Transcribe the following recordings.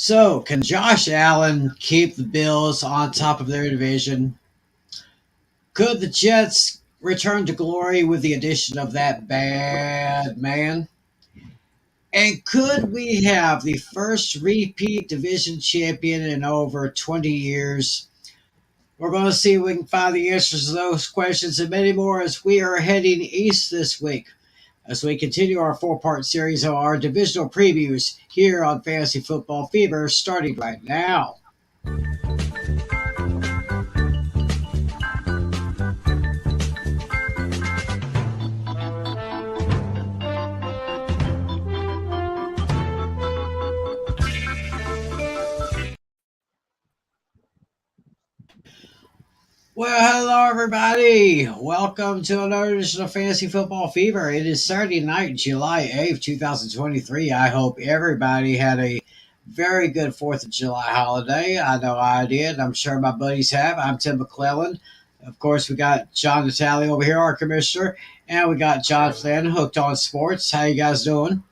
So, can Josh Allen keep the Bills on top of their division? Could the Jets return to glory with the addition of that bad man? And could we have the first repeat division champion in over 20 years? We're going to see if we can find the answers to those questions and many more as we are heading east this week, as we continue our four-part series of our divisional previews here on Fantasy Football Fever, starting right now. Well, hello everybody. Welcome to another edition of Fantasy Football Fever. It is Saturday night, July 8th, 2023. I hope everybody had a very good 4th of July holiday. I know I did. I'm sure my buddies have. I'm Tim McClellan. Of course, we got John Natale over here, our commissioner, and we got John Flynn, hooked on sports. How you guys doing?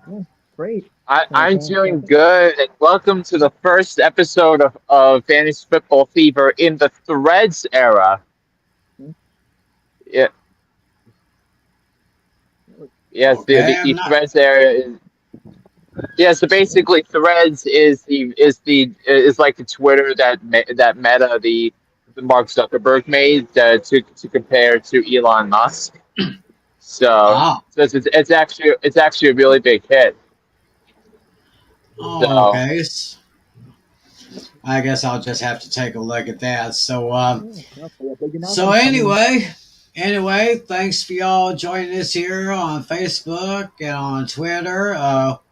Yeah, great. I'm doing good, and welcome to the first episode of Fantasy Football Fever in the Threads era. Yeah, yes, the Threads era is. Yeah, so basically, Threads is like the Twitter that Meta the Mark Zuckerberg made to compare to Elon Musk. So it's actually a really big hit. Oh, okay. I guess I'll just have to take a look at that. So anyway, thanks for y'all joining us here on Facebook and on Twitter,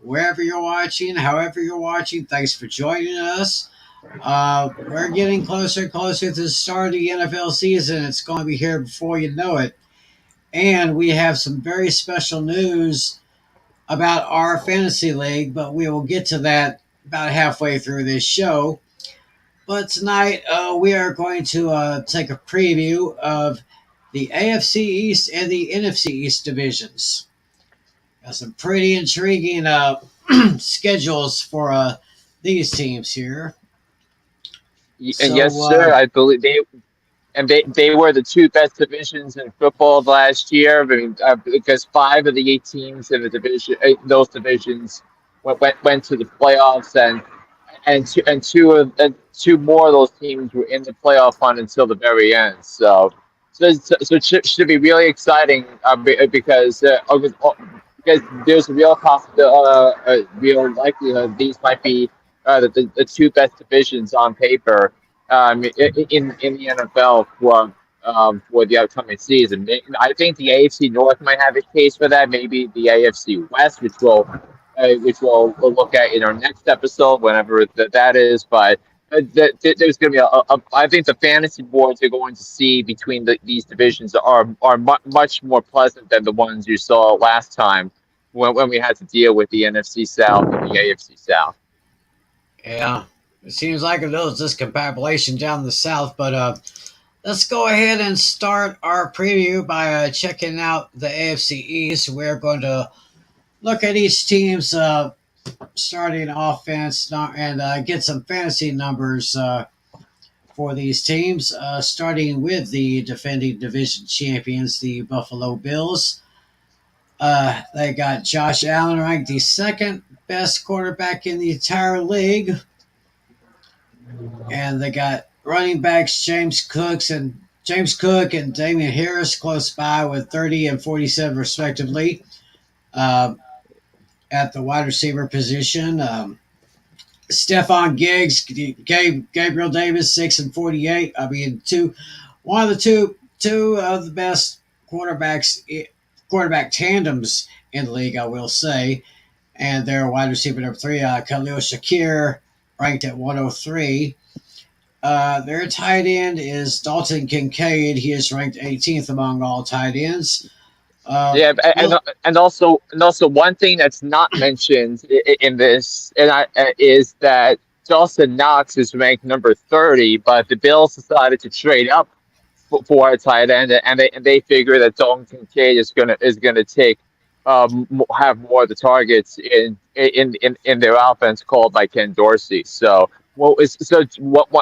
wherever you're watching, however you're watching. Thanks for joining us. We're getting closer and closer to the start of the NFL season. It's going to be here before you know it. And we have some very special news about our fantasy league, but we will get to that about halfway through this show. But tonight, we are going to take a preview of the AFC East and the NFC East divisions. Got some pretty intriguing schedules for these teams here. Yes, sir. I believe they were the two best divisions in football last year. I mean, because 5 of the 8 teams in the division, those divisions, went to the playoffs, and two more of those teams were in the playoff hunt until the very end. So it should be really exciting because there's a real likelihood these might be the two best divisions on paper in the NFL for the upcoming season. I think the AFC North might have a case for that. Maybe the AFC West, which we'll look at in our next episode, whenever that is. But there's going to be I think the fantasy boards you're going to see between these divisions are much more pleasant than the ones you saw last time when we had to deal with the NFC South and the AFC South. Yeah, it seems like a little discombobulation down the South, but let's go ahead and start our preview by checking out the AFC East. We're going to look at each team's starting offense and get some fantasy numbers for these teams, starting with the defending division champions, the Buffalo Bills. They got Josh Allen ranked the second best quarterback in the entire league. And they got running backs James Cook and Damian Harris close by with 30 and 47 respectively. At the wide receiver position, Stephon Diggs, Gabriel Davis, 6 and 48. I mean, one of the two of the best quarterback tandems in the league, I will say. And their wide receiver number 3, Khalil Shakir, ranked at 103. Their tight end is Dalton Kincaid. He is ranked 18th among all tight ends. And also one thing that's not mentioned in this is that Dawson Knox is ranked number 30, but the Bills decided to trade up for a tight end, and they figure that Dalton Kincaid is gonna take have more of the targets in their offense called by Ken Dorsey. So, what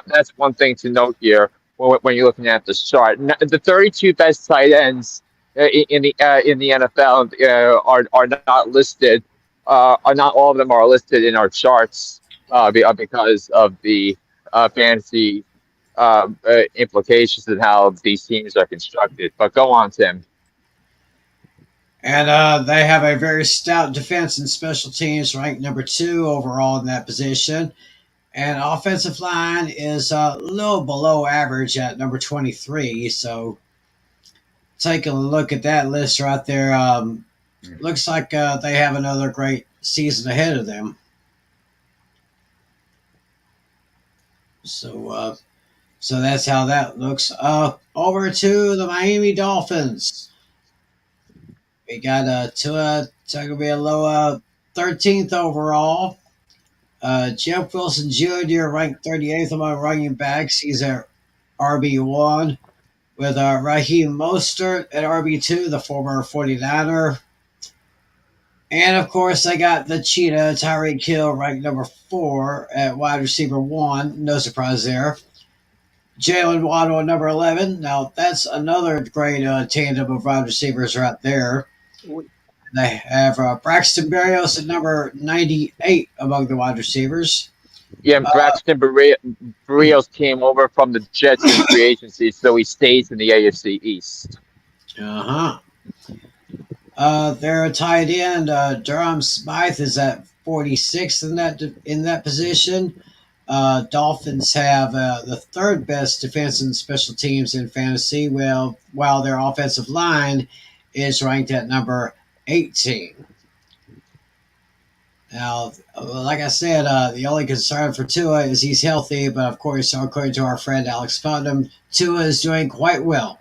that's one thing to note here when you're looking at the chart. The 32 best tight ends in the NFL are not listed. Are not all of them are listed in our charts because of the fantasy implications and how these teams are constructed. But go on, Tim. And they have a very stout defense and special teams, ranked number 2 overall in that position. And offensive line is a little below average at number 23. So taking a look at that list right there, looks like they have another great season ahead of them. So that's how that looks. Over to the Miami Dolphins. We got Tua Tagovailoa 13th overall. Jeff Wilson Jr. ranked 38th among running backs. He's at RB1 with Raheem Mostert at RB2, the former 49er. And, of course, they got the Cheetah, Tyreek Hill, ranked number 4 at wide receiver 1. No surprise there. Jalen Waddle at number 11. Now, that's another great tandem of wide receivers right there. They have Braxton Berrios at number 98 among the wide receivers. Yeah, Braxton Berrios came over from the Jets in free agency, so he stays in the AFC East. Their tight end, Durham Smythe, is at 46th in that position. Dolphins have the 3rd best defense and special teams in fantasy, while their offensive line is ranked at number 18. Now, like I said, the only concern for Tua is he's healthy, but of course, according to our friend Alex Putnam, Tua is doing quite well.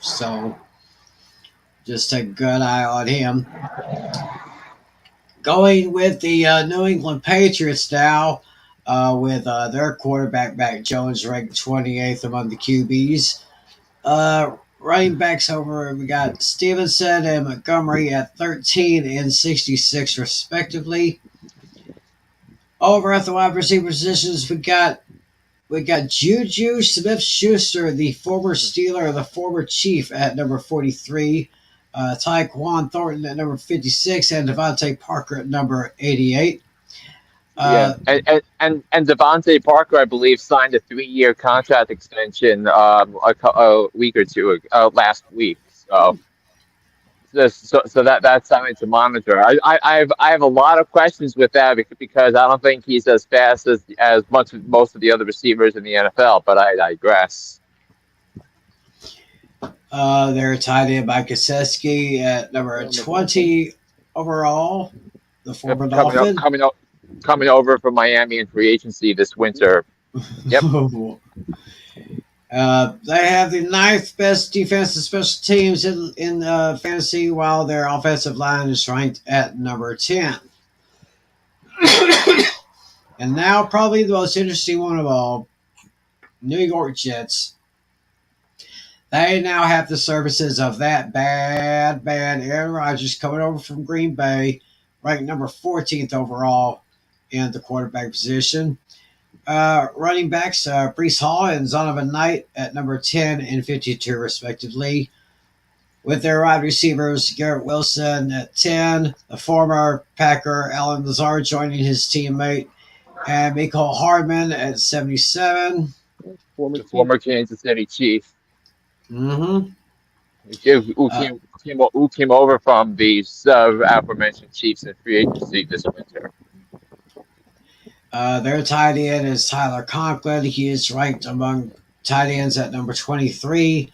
So, just take a good eye on him. Going with the New England Patriots now, with their quarterback, Mac Jones, ranked 28th among the QBs. Running backs over, we got Stevenson and Montgomery at 13 and 66 respectively. Over at the wide receiver positions, we got Juju Smith-Schuster, the former Steeler, the former Chief, at number 43. Tyquan Thornton at number 56, and Devontae Parker at number 88. And Devontae Parker, I believe, signed a 3-year contract extension a week or two last week. So that's something to monitor. I have a lot of questions with that because I don't think he's as fast as most of the other receivers in the NFL. But I digress. They're tied in by Gesicki at number 20 overall. The former Dolphin. Coming over from Miami in free agency this winter. Yep. They have the 9th best defensive special teams in fantasy, while their offensive line is ranked at number 10. And now, probably the most interesting one of all, New York Jets. They now have the services of that bad Aaron Rodgers coming over from Green Bay, ranked number 14th overall in the quarterback position. Running backs, Breece Hall and Zonovan Knight at number 10 and 52 respectively. With their wide receivers, Garrett Wilson at 10, the former Packer Alan Lazard joining his teammate, and Mecole Hardman at 77. Former Kansas City Chief. Mm-hmm. Who came over from the aforementioned Chiefs in free agency this winter. Their tight end is Tyler Conklin. He is ranked among tight ends at number 23.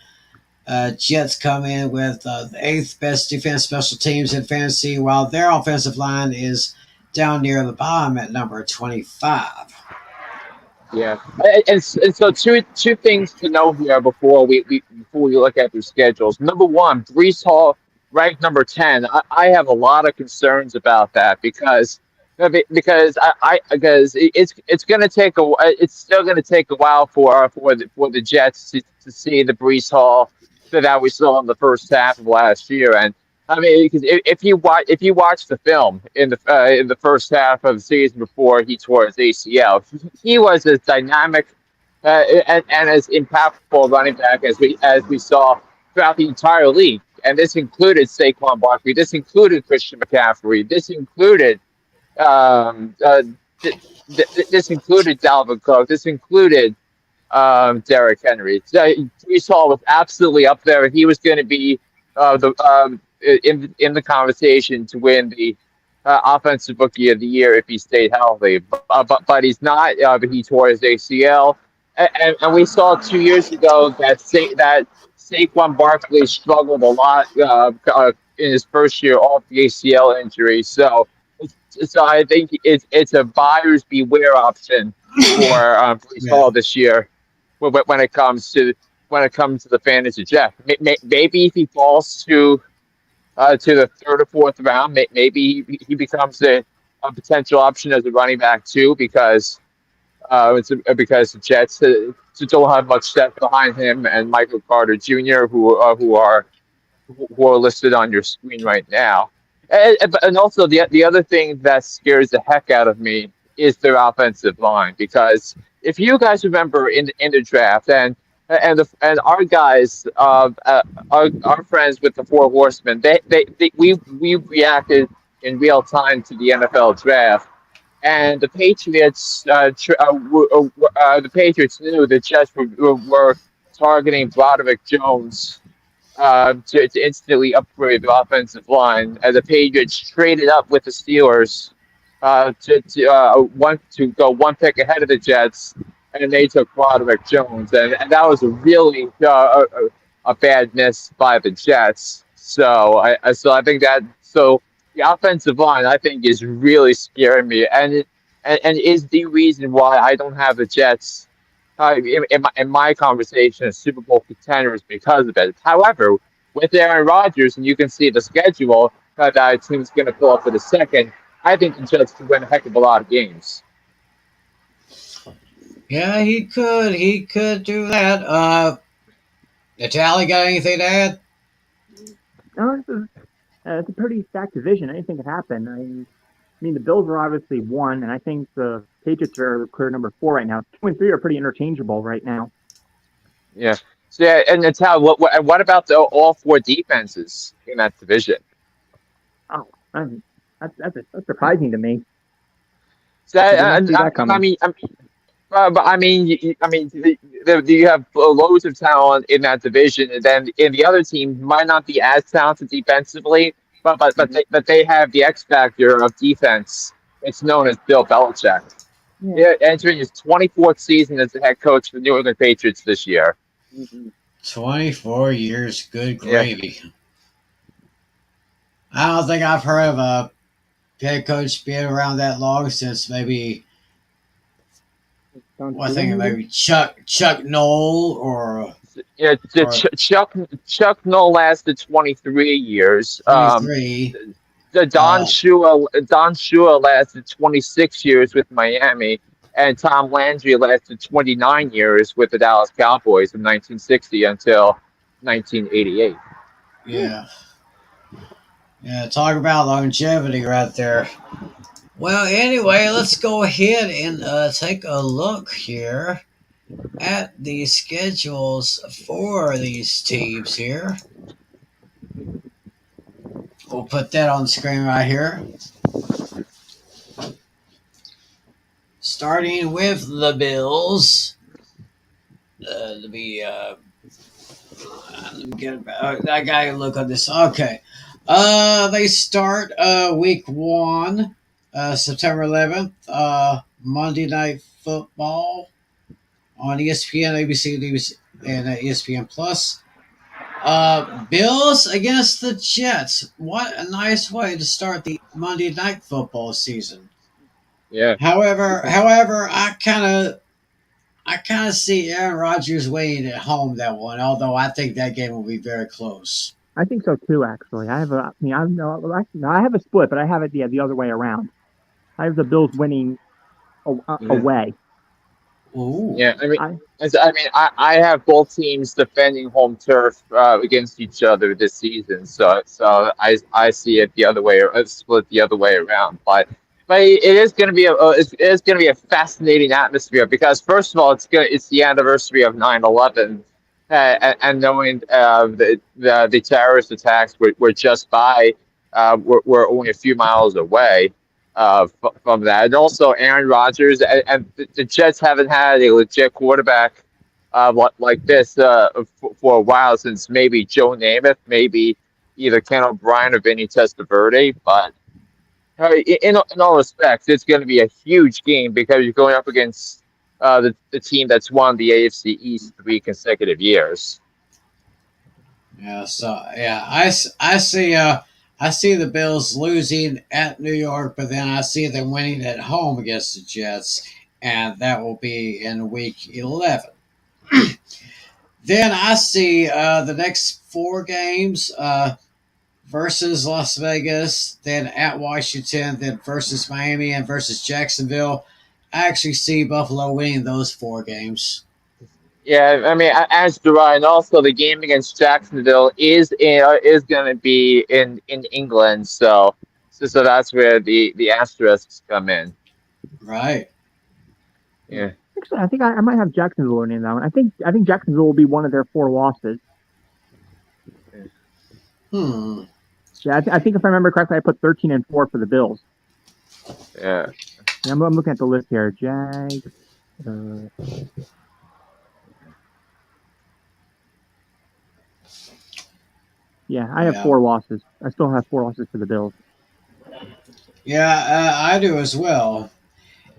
Jets come in with the 8th best defense special teams in fantasy, while their offensive line is down near the bottom at number 25. Yeah, and so two things to know here before we look at their schedules. Number one, Breece Hall ranked number 10. I have a lot of concerns about that because it's going to take it's still going to take a while for the Jets to see the Breece Hall that we saw in the first half of last year, and I mean, because if you watch the film in the first half of the season before he tore his ACL, he was as dynamic and as impactful running back as we saw throughout the entire league. And this included Saquon Barkley. This included Christian McCaffrey. This included um, uh, this included Dalvin Cook. This included Derrick Henry. So Brees was absolutely up there. He was going to be the in the conversation to win the offensive rookie of the year if he stayed healthy. But he's not. But he tore his ACL, and we saw 2 years ago that Saquon Barkley struggled a lot in his first year off the ACL injury. So I think it's a buyer's beware option for Brees Yeah. Hall this year when it comes to the fantasy draft. Maybe if he falls to the third or fourth round, maybe he becomes a potential option as a running back too, because because the Jets don't have much depth behind him and Michael Carter Jr. Who are listed on your screen right now. And also the other thing that scares the heck out of me is their offensive line, because if you guys remember in the draft and our guys our friends with the Four Horsemen, we reacted in real time to the NFL draft, and the Patriots the Patriots knew the Jets were targeting Broderick Jones to instantly upgrade the offensive line, as the Patriots traded up with the Steelers to go one pick ahead of the Jets, and they took Broderick Jones, and that was a really a bad miss by the Jets. So I think that the offensive line, I think, is really scaring me, and is the reason why I don't have the Jets in my conversation as Super Bowl contenders because of it. However, with Aaron Rodgers, and you can see the schedule that our team's going to pull up for the second, I think the Jets could win a heck of a lot of games. Yeah, he could. He could do that. Natalie, got anything to add? No, it's a pretty stacked division. Anything could happen. I mean, the Bills are obviously one, and I think the Patriots are clear number 4 right now. 2 and 3 are pretty interchangeable right now. Yeah. So, yeah, and Natalie, what about all 4 defenses in that division? Oh, that's surprising to me. So, I did not see that coming. but I mean, you have loads of talent in that division, and then in the other team might not be as talented defensively, but they have the X factor of defense. It's known as Bill Belichick. Yeah, entering his 24th season as the head coach for the New England Patriots this year. 24 years, good Yeah. gravy. I don't think I've heard of a head coach being around that long since maybe, Don well, I think Shula, maybe? maybe Chuck Noll or Yeah, or Chuck Noll lasted 23 years. 23. Don Uh, Shula lasted 26 years with Miami, and Tom Landry lasted 29 years with the Dallas Cowboys from 1960 until 1988. yeah. Yeah, talk about longevity right there. Well, anyway, let's go ahead and take a look here at the schedules for these teams here. We'll put that on the screen right here. Starting with the Bills. Let me get I gotta look on this. Okay. They start week 1, September 11th. Monday Night Football on ESPN, ABC, and ESPN Plus. Bills against the Jets. What a nice way to start the Monday Night Football season. Yeah. However, I kind of see Aaron Rodgers winning at home that one. Although I think that game will be very close. I think so too. Actually, I mean, I know. Well, actually, no, I have a split, but I have it the other way around. I have the Bills winning Yeah. away. Ooh. Yeah, I have both teams defending home turf against each other this season, so I see it the other way, split the other way around. But it is going to be it is going to be a fascinating atmosphere because first of all, it's the anniversary of 9/11, and knowing the terrorist attacks were just by we're only a few miles away from that. And also, Aaron Rodgers and the Jets haven't had a legit quarterback like this for a while, since maybe Joe Namath, maybe either Ken O'Brien or Vinny Testaverde. But in all respects, it's going to be a huge game because you're going up against the team that's won the AFC East 3 consecutive years. Yeah. So yeah, I see the Bills losing at New York, but then I see them winning at home against the Jets, and that will be in Week 11. Then I see the next four games versus Las Vegas, then at Washington, then versus Miami, and versus Jacksonville. I actually see Buffalo winning those four games. Yeah, I mean, as do I, and also the game against Jacksonville is going to be in England, so that's where the asterisks come in. Right. Yeah. Actually, I think I might have Jacksonville winning that one. I think Jacksonville will be one of their 4 losses. Yeah, I think if I remember correctly, I put 13-4 for the Bills. Yeah. I'm looking at the list here. Jags. Yeah, I have 4 losses. I still have 4 losses for the Bills. Yeah, I do as well.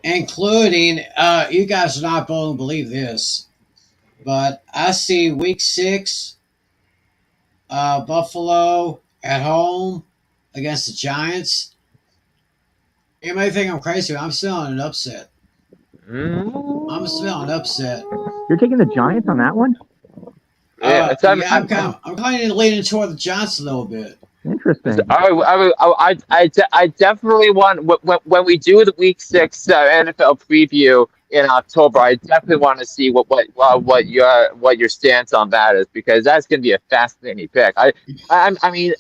Including, you guys are not going to believe this, but I see Week 6, Buffalo at home against the Giants. You may think I'm crazy, but I'm still on an upset. I'm still on an upset. You're taking the Giants on that one? I'm kind of leaning toward the Giants a little bit. Interesting. I definitely want when we do the Week 6 NFL preview in October. I definitely want to see what your stance on that is, because that's going to be a fascinating pick. I mean,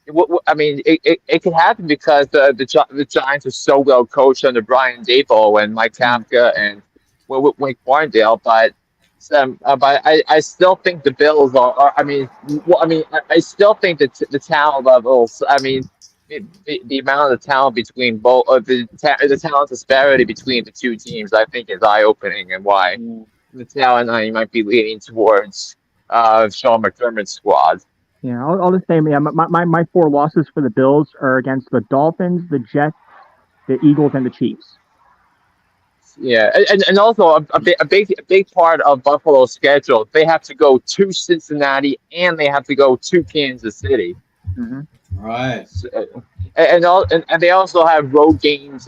it could happen because the Giants are so well coached under Brian Daboll and Mike Kafka and Wink Martindale, but I still think the Bills are I still think that the talent levels. I mean, the amount of talent between both the talent disparity between the two teams, I think, is eye opening, and why the talent I might be leaning towards Sean McDermott's squad. Yeah, I'll just say, my 4 losses for the Bills are against the Dolphins, the Jets, the Eagles, and the Chiefs. Yeah, and also a big part of Buffalo's schedule, they have to go to Cincinnati and they have to go to Kansas City. Mm-hmm. Right. And they also have road games.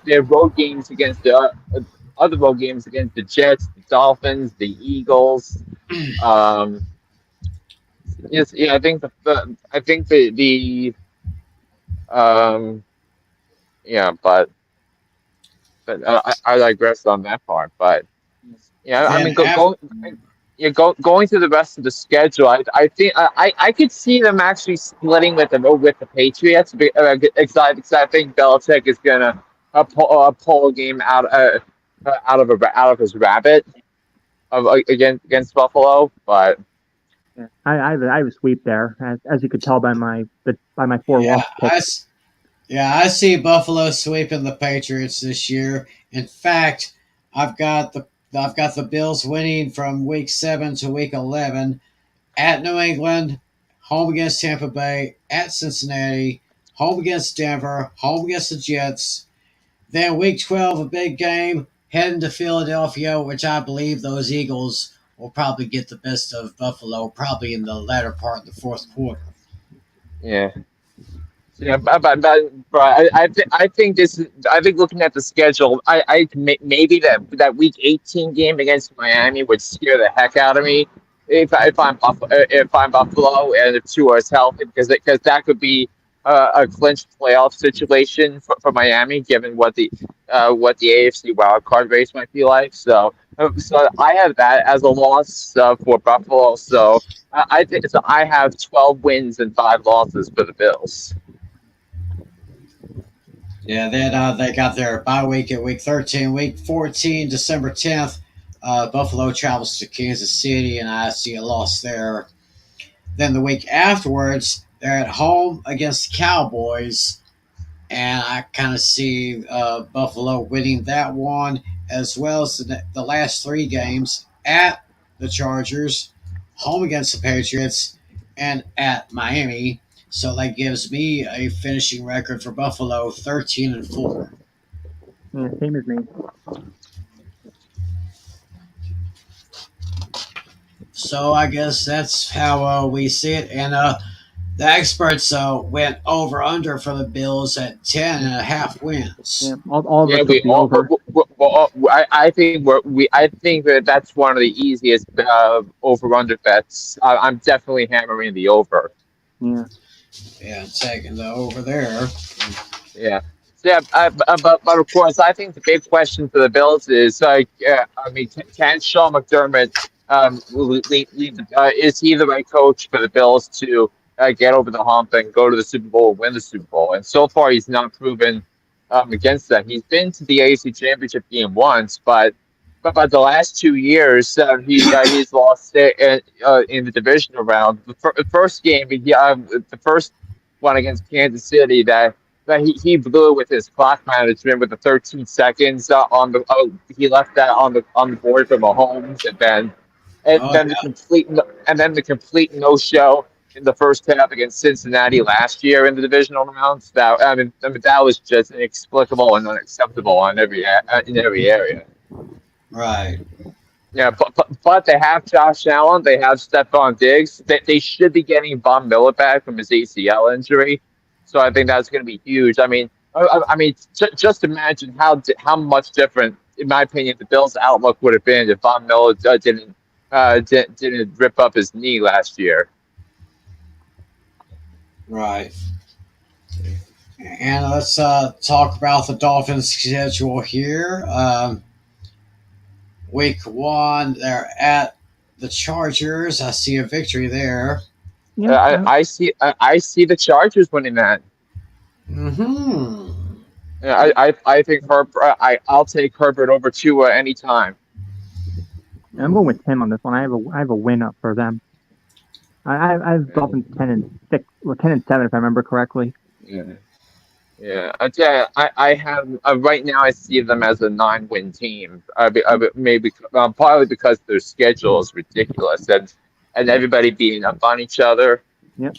Their road games against the other road games against the Jets, the Dolphins, the Eagles. Yes, yeah, I think yeah, but I digress on that part. But yeah, I mean, going through the rest of the schedule, I think I could see them actually splitting with the Patriots, because I think Belichick is gonna pull a game out of his rabbit against Buffalo, but. Yeah, I have a sweep there, as you could tell by my 4 loss picks. I see Buffalo sweeping the Patriots this year. In fact, I've got the Bills winning from Week 7 to Week 11 at New England, home against Tampa Bay, at Cincinnati, home against Denver, home against the Jets. Then Week 12, a big game, heading to Philadelphia, which I believe those Eagles will probably get the best of Buffalo, probably in the latter part of the fourth quarter. Yeah. Yeah, but I think looking at the schedule, maybe that Week 18 game against Miami would scare the heck out of me if I'm Buffalo and if Tua is healthy, because that could be a clinched playoff situation for Miami, given what the AFC wild card race might be like. So I have that as a loss for Buffalo. So I think so. I have 12 wins and 5 losses for the Bills. Yeah, then they got their bye week at week 13. Week 14, December 10th, Buffalo travels to Kansas City, and I see a loss there. Then the week afterwards, they're at home against the Cowboys, and I kind of see Buffalo winning that one, as well as the last three games at the Chargers, home against the Patriots, and at Miami. So that gives me a finishing record for Buffalo 13-4. Yeah, same as me. So I guess that's how we see it. And the experts went over under for the Bills at 10.5 wins. Yeah, all of Yeah, us took the over. I think that that's one of the easiest over under bets. I'm definitely hammering the over. Yeah. Yeah, taking the over there. Yeah. So, yeah, but of course, I think the big question for the Bills is, I mean, can Sean McDermott is he the right coach for the Bills to get over the hump and go to the Super Bowl and win the Super Bowl? And so far, he's not proven against that. He's been to the AFC Championship game once, but the last 2 years, he's lost it in the divisional round. The first game, the first one against Kansas City, that he blew with his clock management with the 13 seconds on the he left that on the board for Mahomes, and Oh, then the complete no show in the first half against Cincinnati last year in the divisional rounds. That was just inexplicable and unacceptable in every area. right. Yeah, but they have Josh Allen, they have Stephon Diggs. They should be getting Von Miller back from his ACL injury, so I think that's going to be huge. I mean, just imagine how much different, in my opinion, the Bills' outlook would have been if Von Miller didn't rip up his knee last year. Right. And let's talk about the Dolphins' schedule here. Week 1, they're at the Chargers. I see a victory there. Yeah. I see the Chargers winning that. Mm-hmm. I think I'll take Herbert over Tua anytime. I'm going with Tim on this one. I have a win up for them. I have Dolphins 10-6, or 10-7 if I remember correctly. Yeah. I have right now. I see them as a 9-win team. Maybe partly because their schedule is ridiculous and everybody beating up on each other. Yep.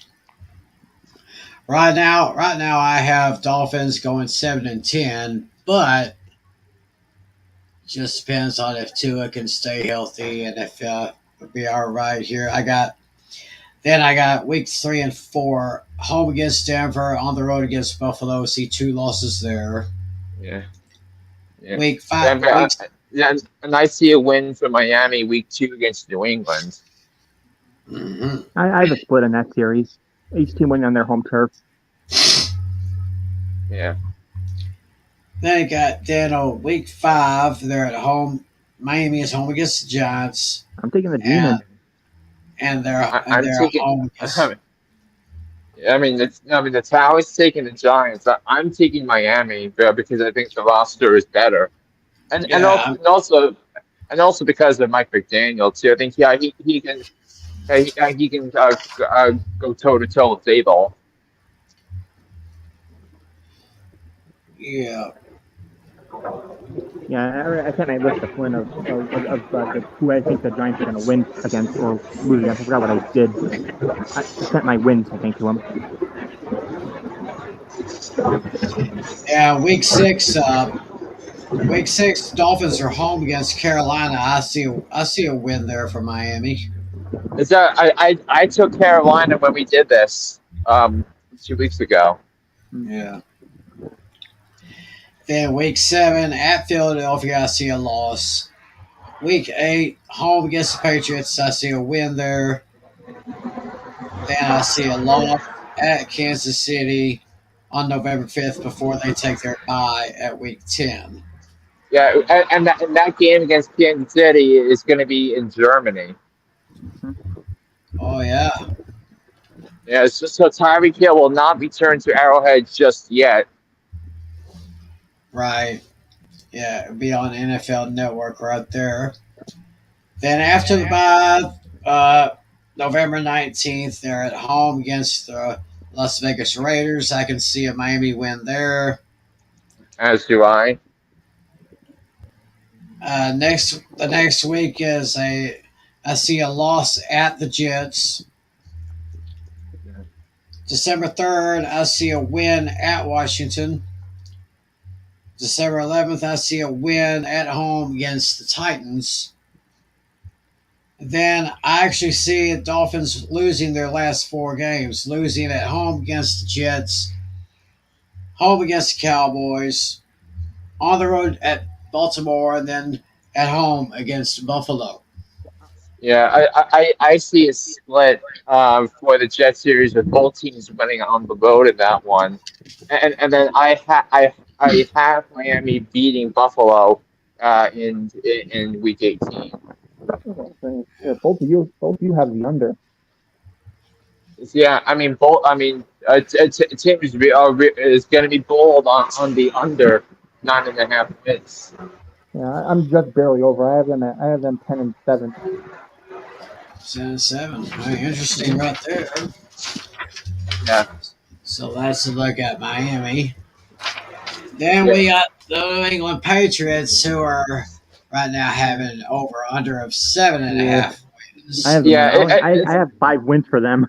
Right now, I have Dolphins going 7-10, but just depends on if Tua can stay healthy and if it'll be all right here. I got week 3 and 4, home against Denver, on the road against Buffalo. See 2 losses there. Yeah. Week 5. And I see a win for Miami week 2 against New England. Mm-hmm. I have a split in that series. Each team winning on their home turf. Yeah. Then you got week 5. They're at home. Miami is home against the Giants. I'm taking the Demons. And they're home against. That's how I was taking the Giants. I'm taking Miami because I think the roster is better, and also because of Mike McDaniel too. I think he can go toe to toe with Daboll. Yeah. Yeah, I sent my list to Flynn of who I think the Giants are going to win against or lose against. I forgot what I did. I sent my wins, I think, to him. Yeah, week 6. Week 6, Dolphins are home against Carolina. I see a win there for Miami. I took Carolina when we did this 2 weeks ago. Yeah. Then week 7 at Philadelphia, I see a loss. Week 8, home against the Patriots, I see a win there. Then I see a loss at Kansas City on November 5th before they take their bye at Week 10. Yeah, and that game against Kansas City is going to be in Germany. Oh yeah, Yeah, so Tyreek Hill will not return to Arrowhead just yet. right. Yeah, it'll be on NFL Network right there. Then after the bye, November 19th, they're at home against the Las Vegas Raiders. I can see a Miami win there. As do I. The next week is I see a loss at the Jets. December 3rd, I see a win at Washington. December 11th, I see a win at home against the Titans. Then I actually see the Dolphins losing their last four games, losing at home against the Jets, home against the Cowboys, on the road at Baltimore, and then at home against Buffalo. Yeah, I see a split for the Jet series with both teams winning on the road in that one, and then I have Miami beating Buffalo in Week 18. Yeah, both of you have the under. Yeah, I mean both. I mean, Tim is going to be bold on the under 9.5 wins. Yeah, I'm just barely over. I have them 10-7. 7-7. Very interesting right there. Yeah, So that's a look at Miami. Then yeah, we got the New England Patriots, who are right now having over under of seven and a Yeah, half I wins. have them. yeah. I have 5 wins for them.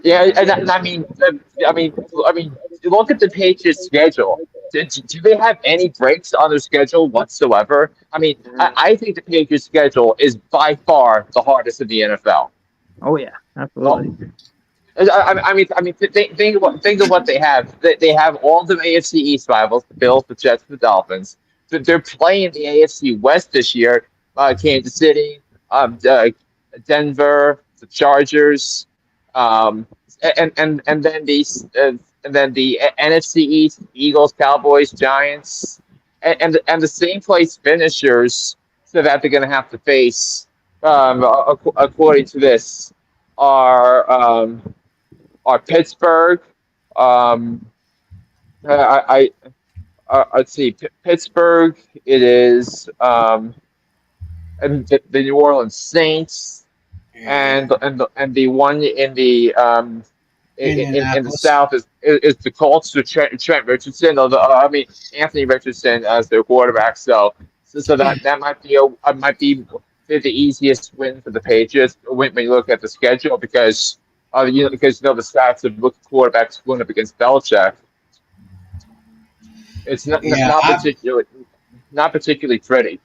Yeah, and I mean, look at the Patriots' schedule. Do they have any breaks on their schedule whatsoever? I mean, I think the Patriots' schedule is by far the hardest in the NFL. Oh yeah, Well, absolutely. think of what they have. They have all the AFC East rivals: the Bills, the Jets, the Dolphins. They're playing the AFC West this year. Kansas City, Denver, the Chargers, um, and then the NFC East: Eagles, Cowboys, Giants, and the same place finishers so that they're going to have to face, according to this, are Pittsburgh. Um, let's see, Pittsburgh. It is and the New Orleans Saints, Yeah. and the one in the Indianapolis. South is the Colts with Trent Richardson. I mean Anthony Richardson as their quarterback. So that might be the easiest win for the Patriots when you look at the schedule because the stats of rookie quarterbacks going up against Belichick. It's Yeah, not particularly pretty.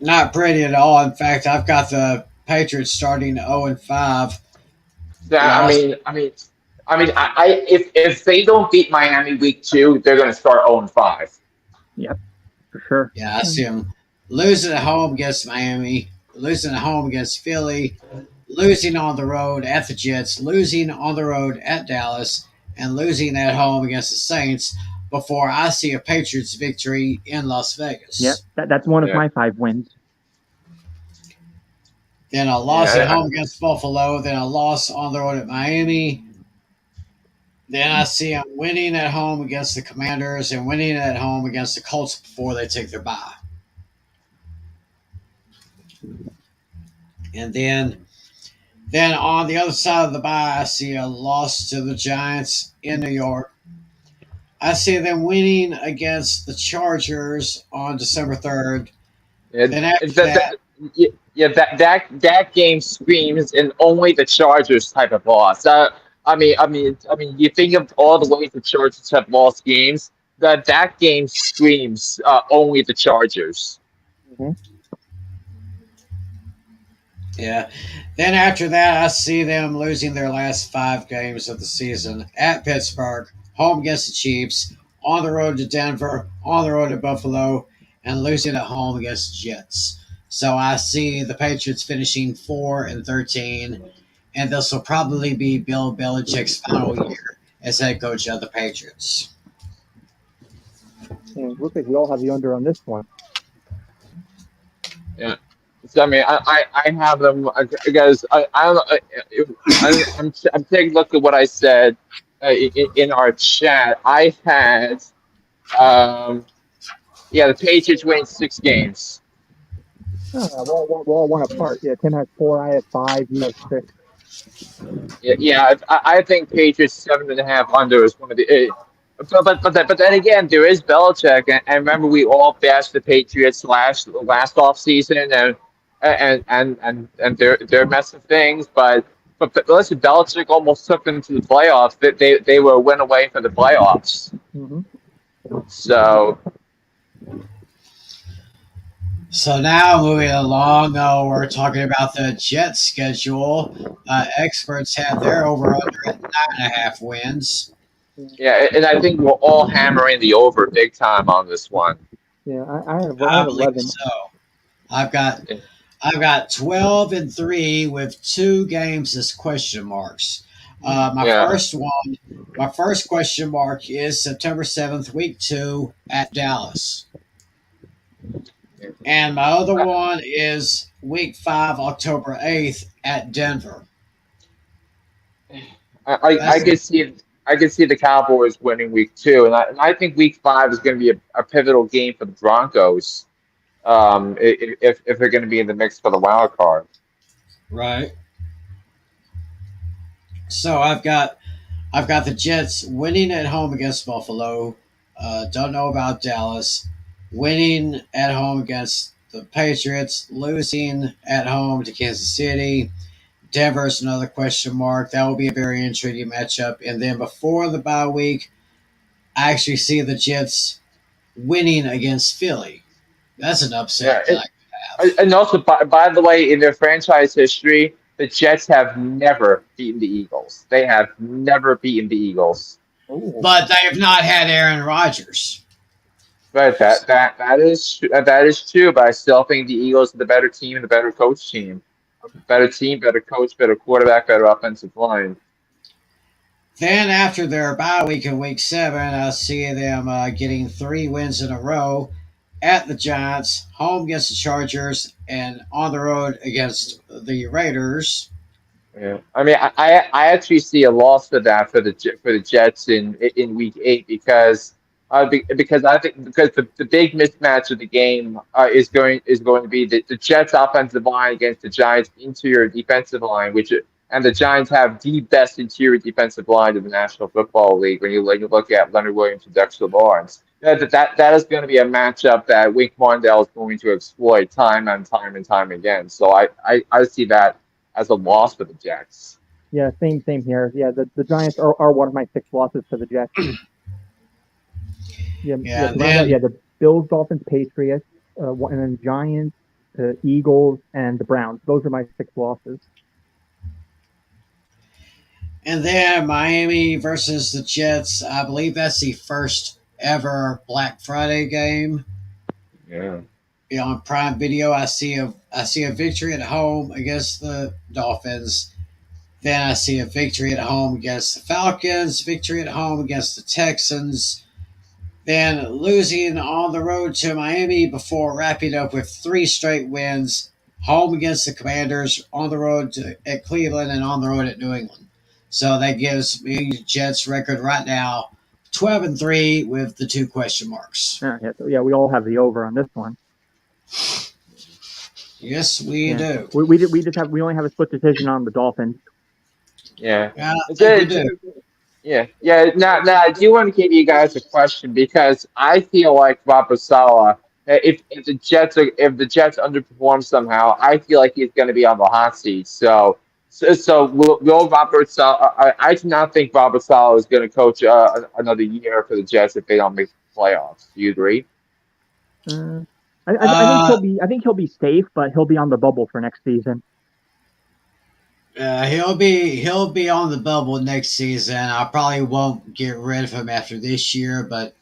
not pretty at all. In fact, I've got the Patriots starting 0-5. Yeah, I Lost. mean, I mean, if they don't beat Miami week 2, they're going to start 0-5. Yep, for sure. Yeah, I see them losing at home against Miami, losing at home against Philly, losing on the road at the Jets, losing on the road at Dallas, and losing at home against the Saints before I see a Patriots victory in Las Yep, Vegas. that's one of Yeah, my 5 wins. Then a loss at yeah, home against Buffalo, then a loss on the road at Miami. Then I see them winning at home against the Commanders and winning at home against the Colts before they take their bye. And then on the other side of the bye, I see a loss to the Giants in New York. I see them winning against the Chargers on December 3rd. yeah. Then after That, that, that, yeah, that game screams in only the Chargers type of loss. You think of all the ways the Chargers have lost games. That game screams only the Chargers. Hmm. yeah. Then after that, I see them losing their last five games of the season at Pittsburgh, home against the Chiefs, on the road to Denver, on the road to Buffalo, and losing at home against the Jets. So I see the Patriots finishing 4-13, and this will probably be Bill Belichick's final year as head coach of the Patriots. And it looks like we all have the under on this one. Yeah. So I mean, I have them guys. I don't know. I'm taking a look at what I said in our chat. I had yeah, the Patriots win 6 games. Oh, we're all one apart. Yeah, Tim has 4, I have 5, you have 6. Yeah, I think Patriots 7.5 under is one of the. But then again, there is Belichick, and remember we all bashed the Patriots last off season, and they're messing things. But listen, Belichick almost took them to the playoffs. They were a win away from the playoffs. Mm-hmm. So now moving along, we're talking about the Jets schedule. Experts have their over under at 9.5 wins. yeah, and I think we're all hammering the over big time on this one. Yeah, I have I 11. believe so. I've got 12-3 with 2 games as question marks. My first question mark is September 7th, week 2 at Dallas. And my other one is week 5, October 8th at Denver. I could see the Cowboys winning week 2, and I think week 5 is going to be a pivotal game for the Broncos. If they're going to be in the mix for the wild card, right? So I've got the Jets winning at home against Buffalo. Don't know about Dallas. Winning at home against the Patriots. Losing at home to Kansas City. Denver's another question mark. That will be a very intriguing matchup. And then before the bye week, I actually see the Jets winning against Philly. That's an upset. yeah. And also, by the way, in their franchise history, the Jets have never beaten the Eagles. They have never beaten the Eagles. Ooh. But they have not had Aaron Rodgers. But that is true. But I still think the Eagles are the better team and the better coach team. Better team, better coach, better quarterback, better offensive line. Then after their bye week in week 7, I see them getting 3 wins in a row at the Giants, home against the Chargers, and on the road against the Raiders. Yeah, I mean, I actually see a loss for that for the Jets in week 8 because I think because the big mismatch of the game is going to be the Jets offensive line against the Giants interior defensive line, and the Giants have the best interior defensive line in the National Football League when you look at Leonard Williams and Dexter Lawrence. That is going to be a matchup that Wink Martindale is going to exploit time and time again. So I see that as a loss for the Jets. Yeah, same here. Yeah, the Giants are one of my 6 losses to the Jets. The Bills, Dolphins, Patriots, and then Giants, Eagles, and the Browns. Those are my 6 losses. And then Miami versus the Jets. I believe that's the first ever Black Friday game. Yeah. On Prime Video, I see a victory at home against the Dolphins. Then I see a victory at home against the Falcons, victory at home against the Texans, then losing on the road to Miami before wrapping up with 3 straight wins, home against the Commanders, on the road at Cleveland, and on the road at New England. So that gives me Jets record right now 12-3 with the 2 question marks. Yeah, we all have the over on this one. Yes, we do. We only have a split decision on the Dolphins. Yeah. We do. Yeah. Now I do want to give you guys a question because I feel like Robert Saleh, if the Jets underperform somehow, I feel like he's going to be on the hot seat. So will Robert Saleh? I do not think Robert Saleh is going to coach another year for the Jets if they don't make the playoffs. Do you agree? I think he'll be safe, but he'll be on the bubble for next season. He'll be on the bubble next season. I probably won't get rid of him after this year, but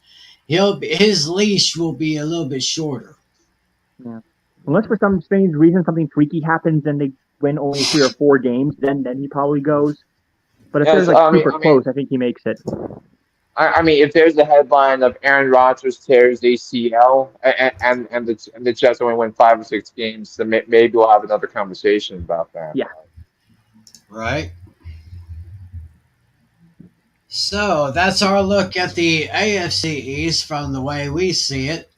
his leash will be a little bit shorter. Yeah, unless for some strange reason something freaky happens and they win only 3 or 4 games, then he probably goes. But if there's like super close, I think he makes it. I mean, if there's a headline of Aaron Rodgers tears ACL and the Jets only win 5 or 6 games, then maybe we'll have another conversation about that. Yeah. Right. So that's our look at the AFC East from the way we see it.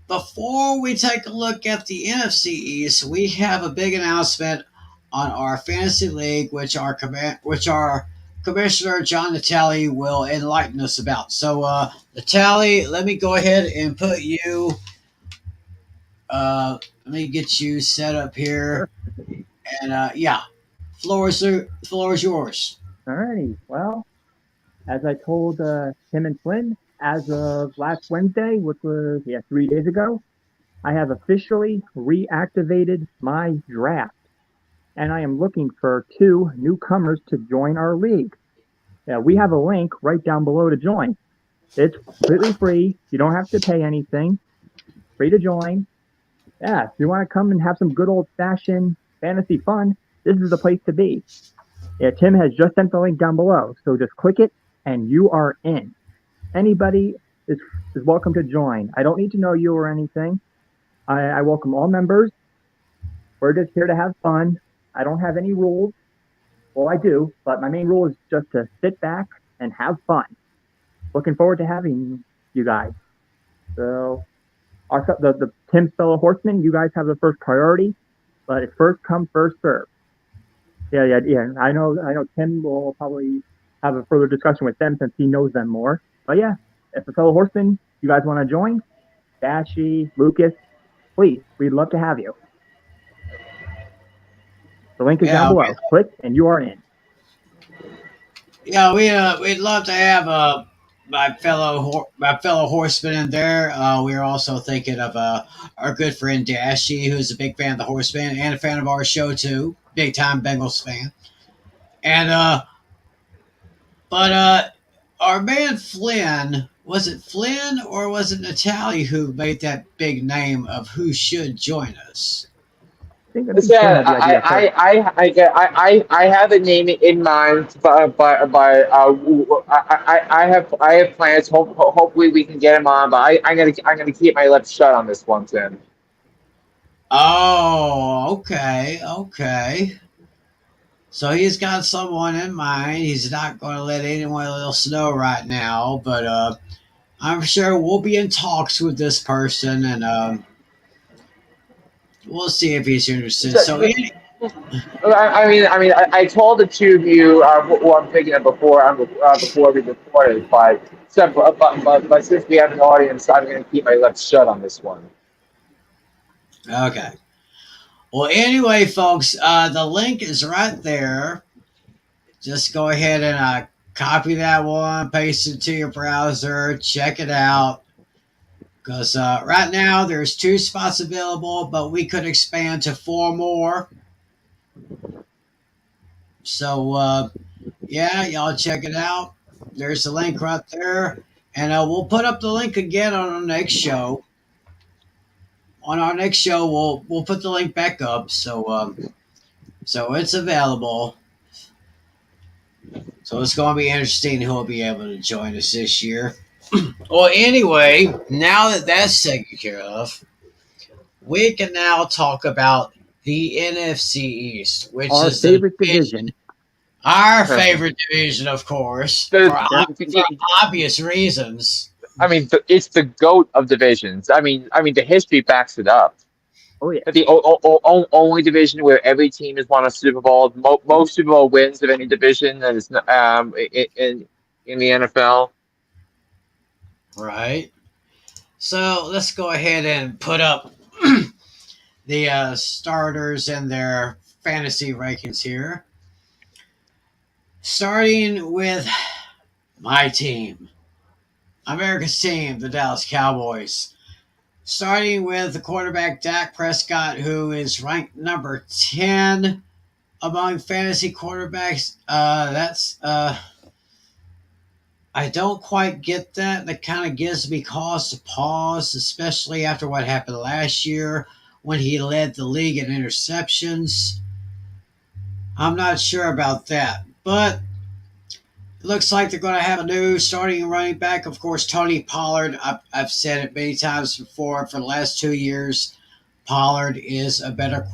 Before we take a look at the NFC East, we have a big announcement on our fantasy league, which our Commissioner John Natale will enlighten us about. So, Natale, let me go ahead and put you. Let me get you set up here, and yeah, floor is yours. Alrighty. Well, as I told Tim and Flynn, as of last Wednesday, which was 3 days ago, I have officially reactivated my draft, and I am looking for 2 newcomers to join our league. We have a link right down below to join. It's completely free. You don't have to pay anything. Free to join. Yeah, if you want to come and have some good old-fashioned fantasy fun, this is the place to be. Yeah, Tim has just sent the link down below, so just click it, and you are in. Anybody is welcome to join. I don't need to know you or anything. I welcome all members. We're just here to have fun. I don't have any rules. Well, I do, but my main rule is just to sit back and have fun. Looking forward to having you guys. So, the Tim's fellow horsemen, you guys have the first priority, but it's first come, first serve. Yeah. I know Tim will probably have a further discussion with them since he knows them more. But yeah, if the fellow horsemen, you guys want to join, Dashy, Lucas, please, we'd love to have you. The link is down below. Click and you are in. Yeah, we'd love to have my fellow horsemen in there. We're also thinking of our good friend Dashy, who's a big fan of the Horsemen and a fan of our show too, big time Bengals fan. And but our man Flynn, was it Flynn or was it Natalie who made that big name of who should join us? Yeah, I have a name in mind, but I have plans. Hopefully we can get him on, but I'm gonna keep my lips shut on this one, Tim. Oh, okay. So he's got someone in mind. He's not going to let anyone else know right now, but I'm sure we'll be in talks with this person, and we'll see if he's interested. So, I told the 2 of you who I'm thinking of before we recorded, but since we have an audience, I'm going to keep my lips shut on this one. Okay. Well, anyway, folks, the link is right there. Just go ahead and copy that one, paste it to your browser, check it out. Because right now there's 2 spots available, but we could expand to 4 more. So, yeah, y'all check it out. There's the link right there. And we'll put up the link again on our next show. On our next show, we'll put the link back up. So it's available. So it's going to be interesting who will be able to join us this year. Well, anyway, now that that's taken care of, we can now talk about the NFC East, which our is favorite division. Our favorite division, of course, for obvious reasons. I mean, it's the GOAT of divisions. I mean, the history backs it up. Oh yeah, the only division where every team has won a Super Bowl. Most Super Bowl wins of any division that is in the NFL. Right. So let's go ahead and put up the starters and their fantasy rankings here. Starting with my team, America's team, the Dallas Cowboys. Starting with the quarterback Dak Prescott, who is ranked number 10 among fantasy quarterbacks. I don't quite get that. That kind of gives me cause to pause, especially after what happened last year when he led the league in interceptions. I'm not sure about that, but it looks like they're going to have a new starting running back. Of course, Tony Pollard. I've said it many times before. For the last 2 years, Pollard is a better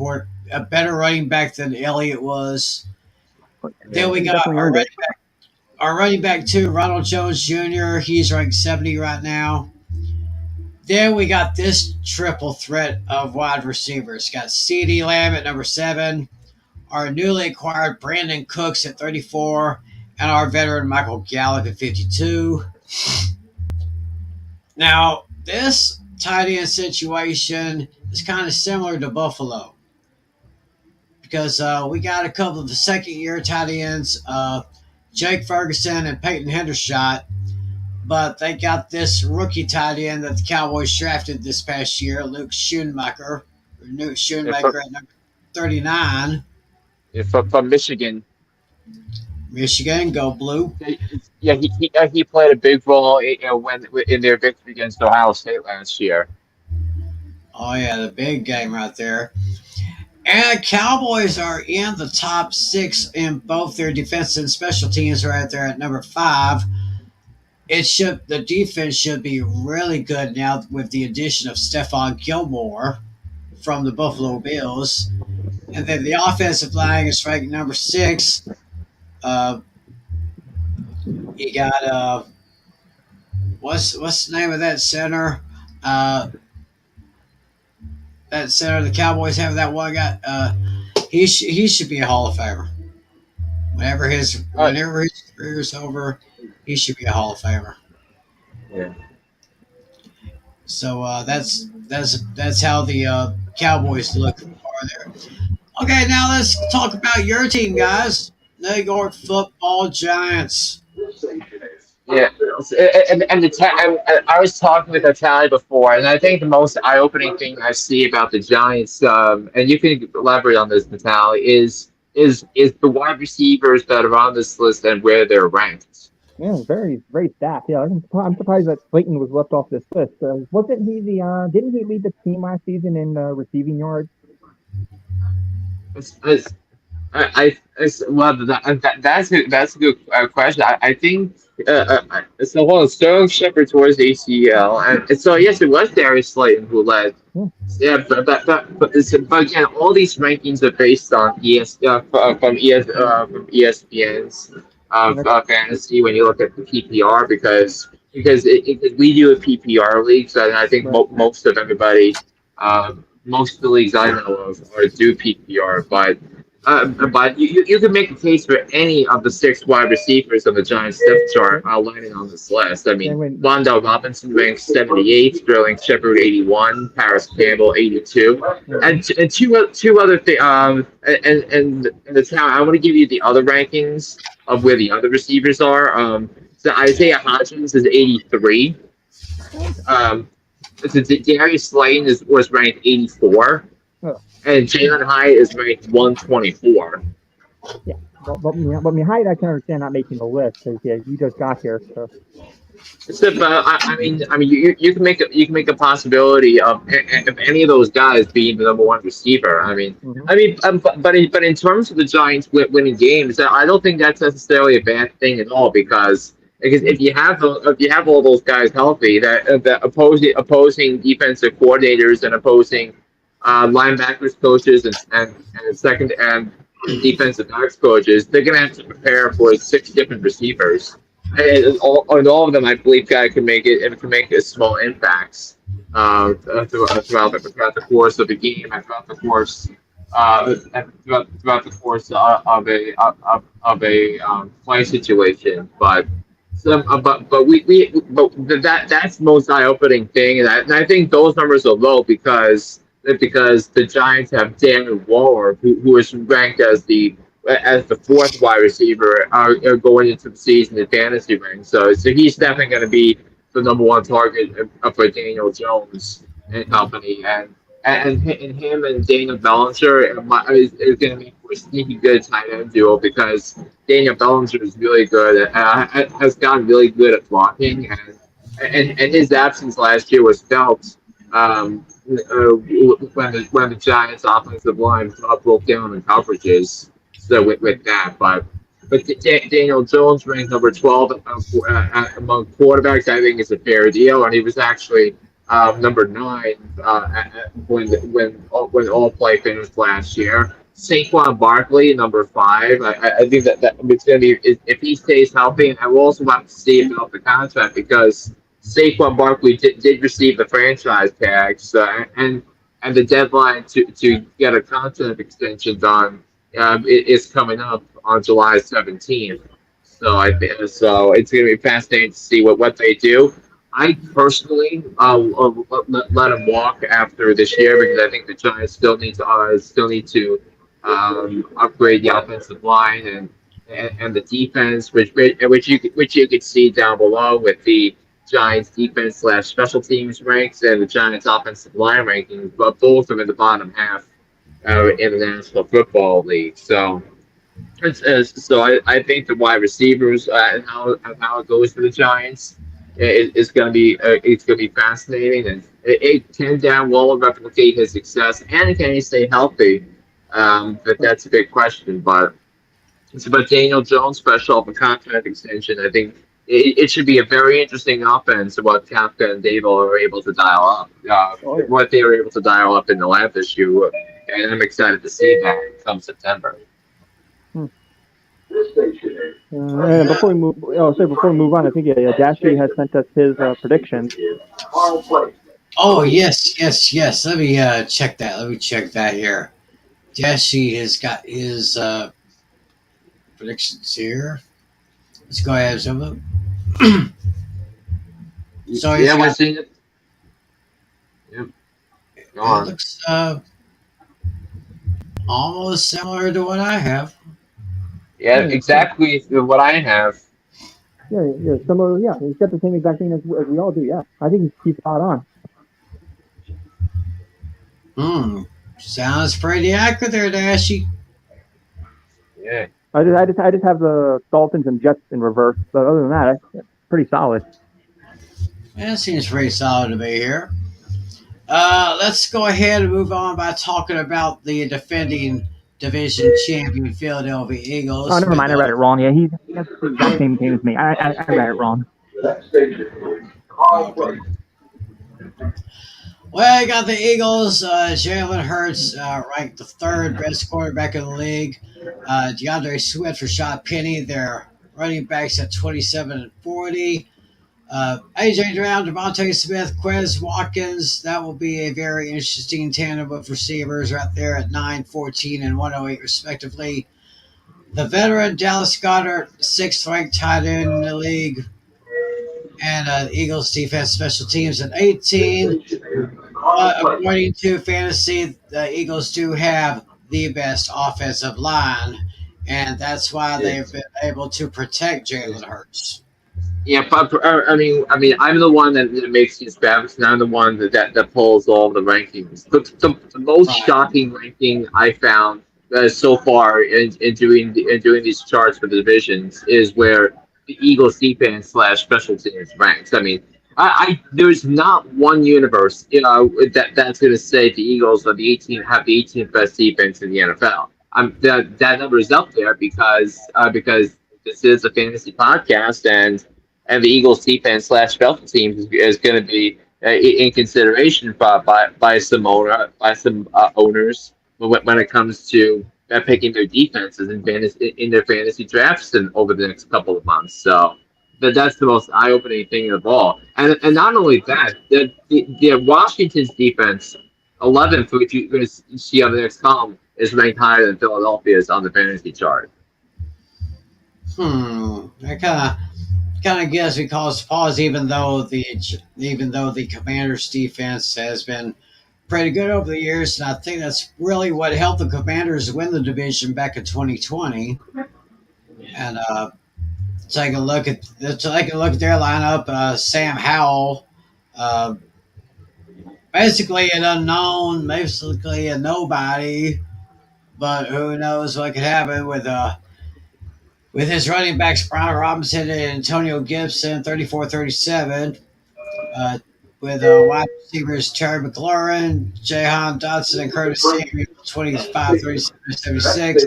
running back than Elliott was. Then we got our running back too, Ronald Jones Jr. He's ranked 70 right now. Then we got this triple threat of wide receivers. Got CeeDee Lamb at number 7, our newly acquired Brandon Cooks at 34, and our veteran Michael Gallup at 52. Now, this tight end situation is kind of similar to Buffalo because we got a couple of the second-year tight ends, Jake Ferguson and Peyton Hendershot, but they got this rookie tight end that the Cowboys drafted this past year, Luke Schoonmaker at number 39. From Michigan. Michigan, go blue. Yeah, he played a big role in their victory against Ohio State last year. Oh yeah, the big game right there. And Cowboys are in the top 6 in both their defense and special teams right there at number 5. The defense should be really good now with the addition of Stephon Gilmore from the Buffalo Bills. And then the offensive line is ranked number 6. You got what's the name of that center? That center the Cowboys have, that one guy. He should be a Hall of Famer. Whenever his career's over, he should be a Hall of Famer. Yeah. So that's how the Cowboys look are there. Okay, now let's talk about your team, guys. New York Football Giants. Yeah, and I was talking with Natalie before, and I think the most eye-opening thing I see about the Giants, and you can elaborate on this, Natalie, is the wide receivers that are on this list and where they're ranked. Yeah, very, very stacked. Yeah, I'm surprised that Slayton was left off this list. Wasn't he didn't he lead the team last season in receiving yards? That's a good question. I think so. Hold on, Sterling Shepard towards ACL, and so yes, it was Darius Slayton who led. Yeah, but again, all these rankings are based on from ESPN's fantasy when you look at the PPR because we do a PPR leagues, and I think most of the leagues I know of do PPR, but you can make a case for any of the 6 wide receivers on the Giants depth chart lining on this list. I mean, Wandale Robinson ranks 78, Sterling Shepard 81, Paris Campbell 82, and two other things. And the town. I want to give you the other rankings of where the other receivers are. So Isaiah Hodgins is 83. So Darius Slayton was ranked 84. And Jalen Hyatt is ranked 124. Yeah, but Hyatt, I can understand not making the list because you just got here. So, I mean, you can make a possibility of any of those guys being the number 1 receiver. But in terms of the Giants winning games, I don't think that's necessarily a bad thing at all because if you have all those guys healthy, that opposing defensive coordinators and opposing linebackers coaches and second and defensive backs coaches, they're going to have to prepare for 6 different receivers, and all of them, I believe, can make a small impacts throughout the course of the game and throughout the course of a play situation, but. That's the most eye-opening thing, and I think those numbers are low because the Giants have Darren Waller, who is ranked as the 4th wide receiver going into the season in fantasy ranks. So he's definitely going to be the number 1 target for Daniel Jones and company, and him and Daniel Bellinger is going to make for a sneaky good tight end duo because Daniel Bellinger is really good, has gotten really good at blocking, and his absence last year was felt. when the Giants' offensive line broke down in coverages. So with that, but Daniel Jones ranked number 12 among quarterbacks. I think is a fair deal, and he was actually number 9 when all play finished last year. Saquon Barkley, number 5. I think that it's going to be if he stays healthy, and I will also have to see about the contract because Saquon Barkley did receive the franchise tag, so, and the deadline to get a contract extension done is coming up on July 17th. So it's going to be fascinating to see what they do. I personally let him walk after this year because I think the Giants still need to upgrade the offensive line and the defense, which you could see down below with the Giants defense slash special teams ranks and the Giants offensive line rankings, but both are in the bottom half in the National Football League. So I think the wide receivers and how it goes for the Giants is going to be it's going to be fascinating, and can Dan Waller replicate his success, and can he stay healthy? That's a big question, but Daniel Jones, special off a contract extension, I think it should be a very interesting offense what Kafka and Dable are able to dial up, what they were able to dial up in the lab this year, and I'm excited to see that come September. And before we move on, I think Dashi has sent us his predictions. Oh yes. Let me check that. Let me check that here. Dashi has got his predictions here. Let's go ahead and zoom up. So Yeah, we're seeing it. Yep. Go on. It looks almost similar to what I have. Yeah, exactly what I have. Yeah, similar. Yeah, he's got the same exact thing as we all do. Yeah, I think he's spot on. Sounds pretty accurate there, Dashy. Yeah. I just have the Dolphins and Jets in reverse, but other than that, it's pretty solid. Yeah, it seems pretty solid to me here. Let's go ahead and move on by talking about the defending division champion Philadelphia Eagles. Oh, never mind. I read it wrong. Yeah, he's the exact same team as me. I read it wrong. Okay. Well, you got the Eagles. Jalen Hurts ranked the 3rd best quarterback in the league. DeAndre Swift, Rashad Penny, their running backs at 27 and 40. AJ Brown, Devontae Smith, Quez Watkins. That will be a very interesting tandem of receivers right there at 9, 14, and 108 respectively. The veteran Dallas Goedert, 6th ranked tight end in the league. And the Eagles defense special teams at 18. According to fantasy, the Eagles do have the best offensive line, and that's why they've been able to protect Jalen Hurts. Yeah, but I mean, I'm the one that makes these graphics, and I'm the one that pulls all the rankings. The most shocking ranking I found so far in doing these charts for the divisions is where the Eagles defense slash special teams ranks. I mean, there's not one universe, that's going to say the Eagles are the 18th best defense in the NFL. That number is up there because this is a fantasy podcast, and the Eagles defense slash special teams is going to be in consideration by some owners when it comes to picking their defenses in their fantasy drafts and over the next couple of months. So that's the most eye-opening thing of all. And not only that, the Washington's defense, 11th, which you're going to see on the next column, is ranked higher than Philadelphia's on the fantasy chart. That kind of gives me cause to pause, even though the Commanders' defense has been pretty good over the years, and I think that's really what helped the Commanders win the division back in 2020. And take a look at their lineup. Sam Howell, basically an unknown, basically a nobody, but who knows what could happen with his running backs, Brian Robinson and Antonio Gibson, 34-37. with wide receivers Terry McLaurin, Jahan Dotson, and Curtis Samuel, 25, 37, 76.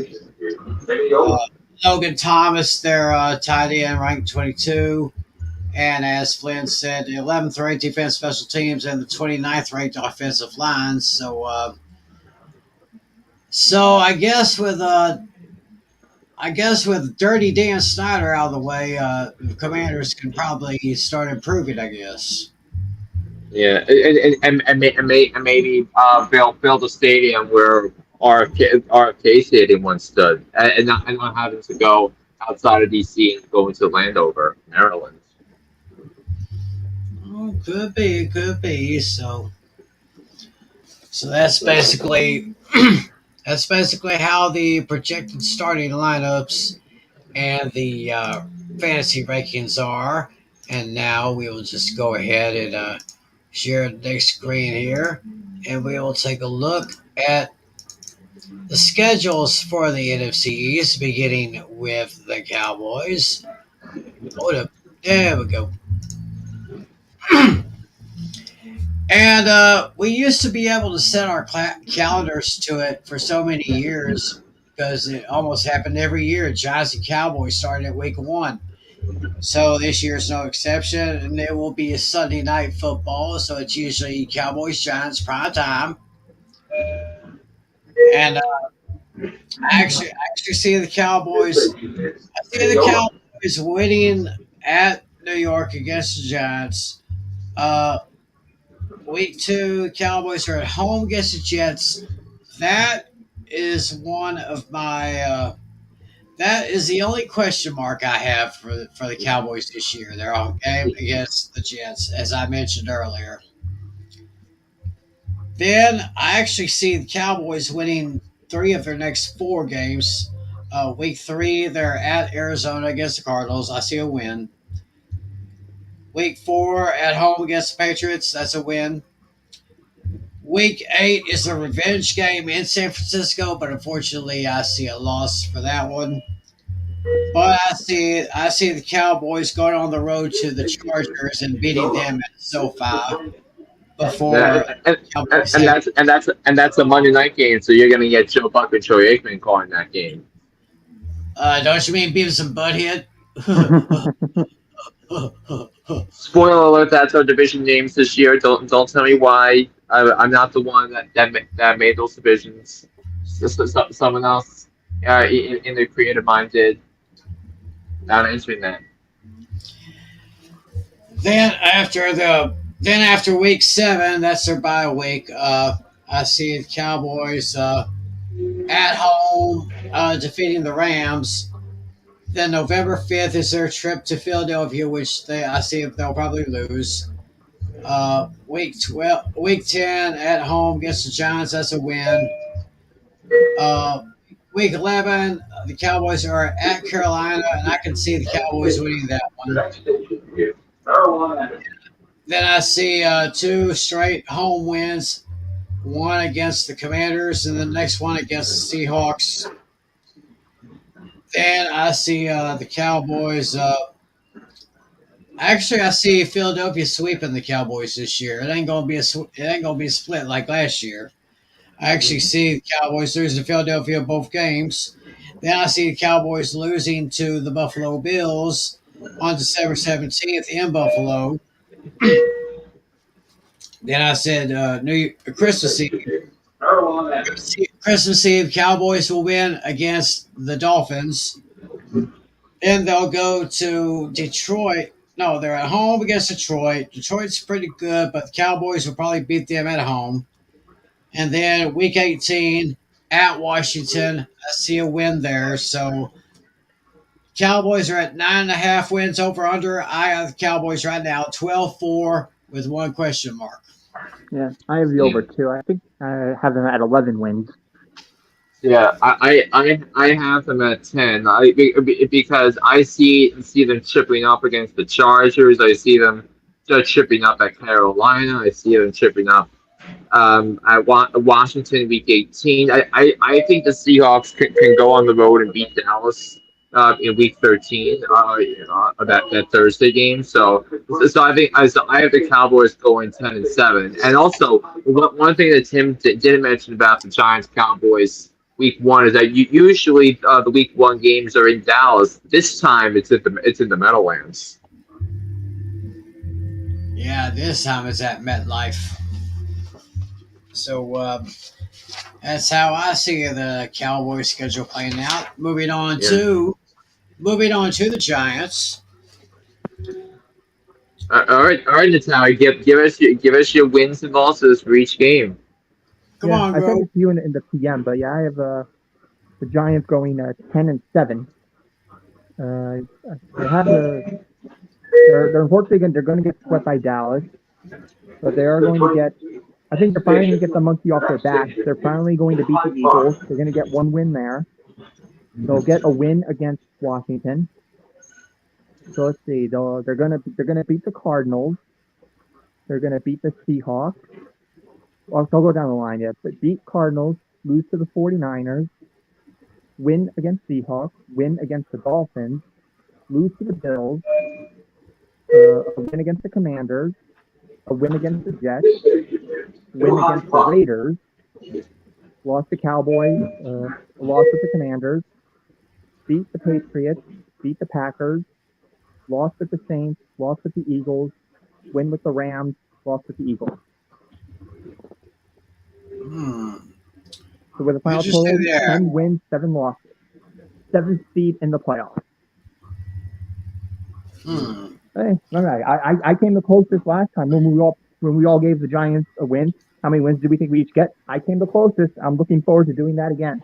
Logan Thomas, their tight end, ranked 22. And as Flynn said, the 11th ranked defense special teams and the 29th ranked offensive line. So I guess with Dirty Dan Snyder out of the way, the Commanders can probably start improving. I guess. Yeah, and maybe build a stadium where RFK Stadium once stood, and not having to go outside of DC and go into Landover, Maryland. Oh, could be. So that's basically that's basically how the projected starting lineups and the fantasy rankings are. And now we will just go ahead and share the next screen here, and we will take a look at the schedules for the NFC East, beginning with the Cowboys. Hold up. There we go. And we used to be able to set our calendars to it for so many years because it almost happened every year. Giants and Cowboys started at week 1. So this year's no exception, and it will be a Sunday night football. So it's usually Cowboys Giants prime time. And I actually see the Cowboys. I see the Cowboys winning at New York against the Giants. Week 2, the Cowboys are at home against the Jets. That is one of my. That is the only question mark I have for the Cowboys this year. They're on game against the Jets, as I mentioned earlier. Then I actually see the Cowboys winning 3 of their next 4 games. Week 3, they're at Arizona against the Cardinals. I see a win. Week 4, at home against the Patriots. That's a win. Week 8 is a revenge game in San Francisco, but unfortunately, I see a loss for that one. But I see the Cowboys going on the road to the Chargers and beating them at SoFi before. And that's a Monday night game, so you're going to get Joe Buck and Troy Aikman calling that game. Don't you mean Beavis and Butthead? Spoiler alert! That's our division names this year. Don't tell me why. I'm not the one that made those divisions. Someone else in their creative mind did. Not answering that. Then after week 7, that's their bye week. I see the Cowboys at home defeating the Rams. Then November 5th is their trip to Philadelphia, which I see they'll probably lose. Week 10 at home against the Giants, that's a win. Week 11, the Cowboys are at Carolina, and I can see the Cowboys winning that one. Then I see 2 straight home wins, one against the Commanders and the next one against the Seahawks. Then I see the Cowboys. Actually, I see Philadelphia sweeping the Cowboys this year. It ain't gonna be a split like last year. I actually see the Cowboys losing to Philadelphia both games. Then I see the Cowboys losing to the Buffalo Bills on December 17th in Buffalo. Then I said Christmas Eve. Christmas Eve, Cowboys will win against the Dolphins. Then they'll go to Detroit. No, they're at home against Detroit. Detroit's pretty good, but the Cowboys will probably beat them at home. And then week 18 at Washington, I see a win there. So Cowboys are at 9.5 wins over under. I have the Cowboys right now 12-4 with one question mark. Yeah, I have the over too. I think I have them at 11 wins. Yeah, I have them at 10. Because I see them tripping up against the Chargers. I see them just tripping up at Carolina. I see them tripping up at Washington week 18. I think the Seahawks can go on the road and beat Dallas. in week 13, that Thursday game. So I have the Cowboys going 10-7. And also, one thing that Tim didn't mention about the Giants Cowboys week one is that usually the week one games are in Dallas. This time it's in the Meadowlands. Yeah, this time it's at MetLife. So that's how I see the Cowboys schedule playing out. Moving on to the Giants. All right, Natalia, give us your wins and losses for each game. Come on, I bro. sent it to you in the PM, but yeah, I have the Giants going 10-7. They have they're unfortunately they're going to get swept by Dallas, but they are going to get. I think they're finally going to get the monkey off their back. They're finally going to beat the Eagles. They're going to get one win there. They'll get a win against Washington. So let's see. They're gonna beat the Cardinals. They're gonna beat the Seahawks. I'll go down the line. Yeah, but beat Cardinals, lose to the 49ers, win against Seahawks, win against the Dolphins, lose to the Bills, a win against the Commanders, a win against the Jets, win against the Raiders, lost to Cowboys, lost with the Commanders, beat the Patriots, beat the Packers, lost with the Saints, lost with the Eagles, win with the Rams, lost with the Eagles. So with a final total, 10 wins, 7 losses. 7th seed in the playoffs. Hey, all right. I came the closest last time when we all gave the Giants a win. How many wins did we think we each get? I came the closest. I'm looking forward to doing that again.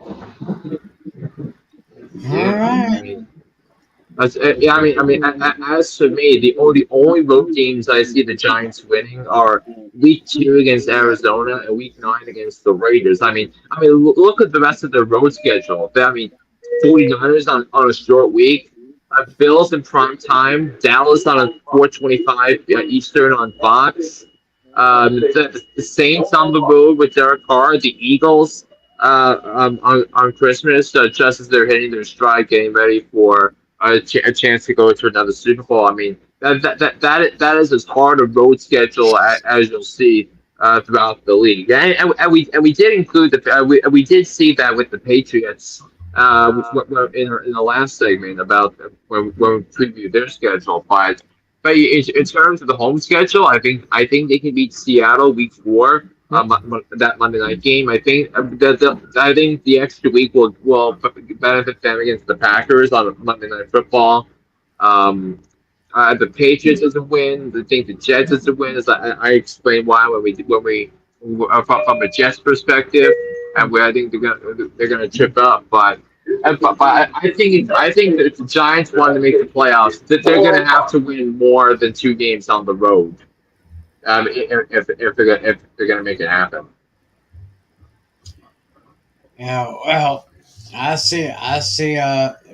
All right. As for me, the only road games I see the Giants winning are week 2 against Arizona and week 9 against the Raiders. Look at the rest of their road schedule. 49ers on a short week, Bills in prime time, Dallas on a 4:25 Eastern on Fox, the Saints on the road with Derek Carr, the Eagles on Christmas, just as they're hitting their stride, getting ready for a chance to go to another Super Bowl. That is as hard a road schedule as you'll see throughout the league. And we did include we did see that with the Patriots in the last segment about when we previewed their schedule. But in terms of the home schedule, I think they can beat Seattle week 4. That Monday night game, I think the extra week will benefit them against the Packers on Monday Night Football. The Patriots is a win. I think the Jets is a win. As I explained why when we from a Jets perspective, and where I think they're gonna trip up, but I think if the Giants want to make the playoffs, that they're gonna have to win more than 2 games on the road. If they're gonna make it happen. Yeah, well, I see.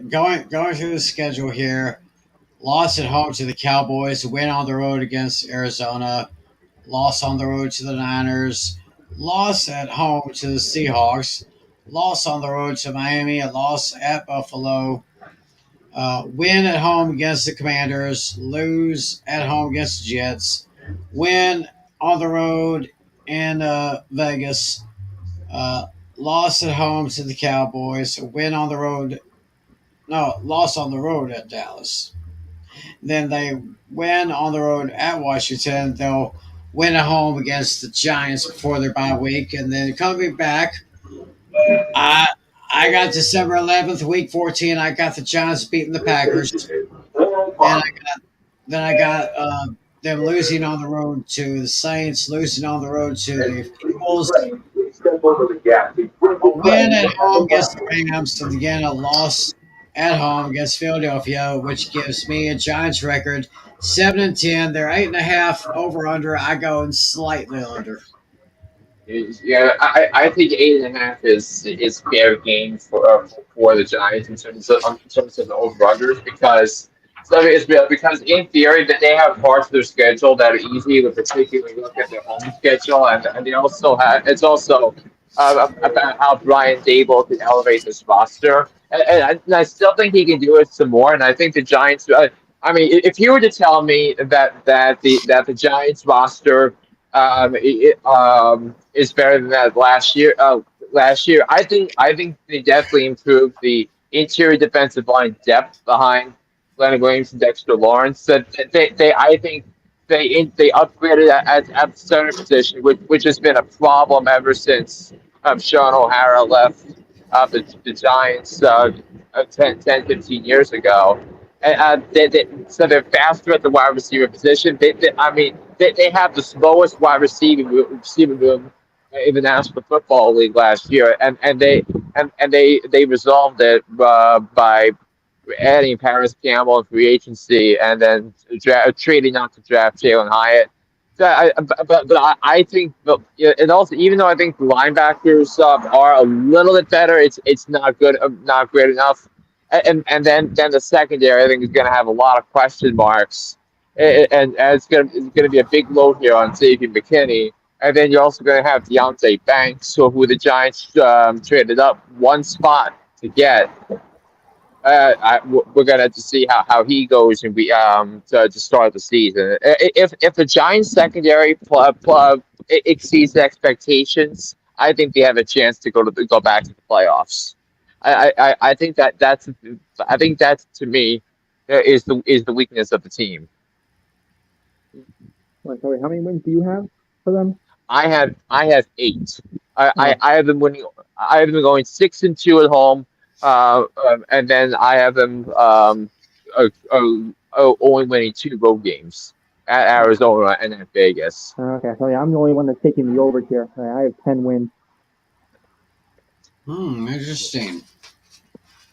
Going through the schedule here. Loss at home to the Cowboys. Win on the road against Arizona. Loss on the road to the Niners. Loss at home to the Seahawks. Loss on the road to Miami. A loss at Buffalo. Win at home against the Commanders. Lose at home against the Jets. Win on the road in Vegas. Loss at home to the Cowboys. Win on the road. No, loss on the road at Dallas. Then they win on the road at Washington. They'll win at home against the Giants before their bye week. And then coming back, I got December 11th, week 14. I got the Giants beating the Packers. And I got them losing on the road to the Saints, losing on the road to the Eagles. A win at home against the Rams, and again a loss at home against Philadelphia, which gives me a Giants record 7-10. They're 8.5 over under. I go slightly under. Yeah, I think 8.5 is fair game for the Giants in terms of the over unders because. Because in theory that they have parts of their schedule that are easy, but particularly look at their home schedule, and they also have it's also about how Brian Dable can elevate this roster. And I still think he can do it some more. And I think the Giants. I mean, if you were to tell me that the Giants roster is better than that last year, I think they definitely improved the interior defensive line depth behind Leonard Williams and Dexter Lawrence. That they I think they upgraded at the center position, which has been a problem ever since Sean O'Hara left the Giants 10, 15 years ago. And so they're faster at the wide receiver position. I mean, they have the slowest wide receiving room in the National Football League last year, and they resolved it by adding Paris Campbell in free agency and then trading out to draft Jalen Hyatt. So I think, and also even though I think the linebackers are a little bit better, it's not good, not great enough. And then the secondary I think is going to have a lot of question marks, and it's going to be a big load here on Xavier McKinney. And then you're also going to have Deontay Banks, who the Giants traded up one spot to get. We're gonna have to see how he goes and to start the season. If the Giants secondary exceeds expectations, I think they have a chance to go back to the playoffs. I think that's to me is the weakness of the team. Sorry, how many wins do you have for them? I have 8. I have them winning. I have them going 6-2 at home. And then I have them only winning 2 road games at Arizona and at Vegas. Okay, so yeah, I'm the only one that's taking the over here. I have 10 wins. Interesting.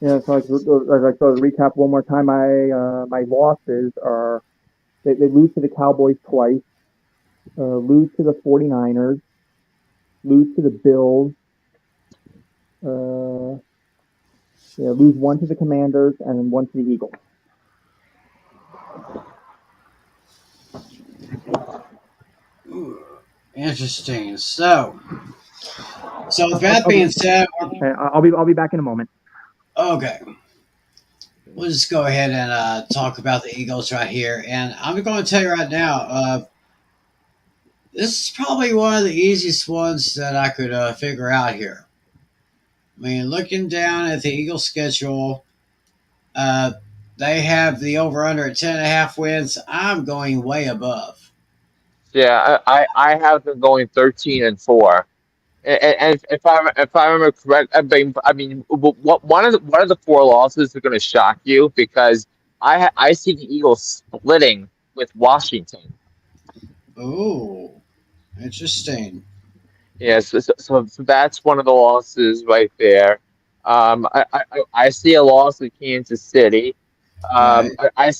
Yeah, so to recap one more time, my losses are they lose to the Cowboys twice, lose to the 49ers, lose to the Bills, lose one to the Commanders and then one to the Eagles. Interesting. So with that being said, I'll be back in a moment. Okay. We'll just go ahead and talk about the Eagles right here. And I'm going to tell you right now, this is probably one of the easiest ones that I could figure out here. I mean, looking down at the Eagles' schedule, they have the over/under at 10.5 wins. I'm going way above. Yeah, I have them going 13-4. And if I remember correct, I mean, one of the 4 losses are going to shock you because I see the Eagles splitting with Washington. Oh, interesting. Yes, so that's one of the losses right there. I see a loss with Kansas City. Right. I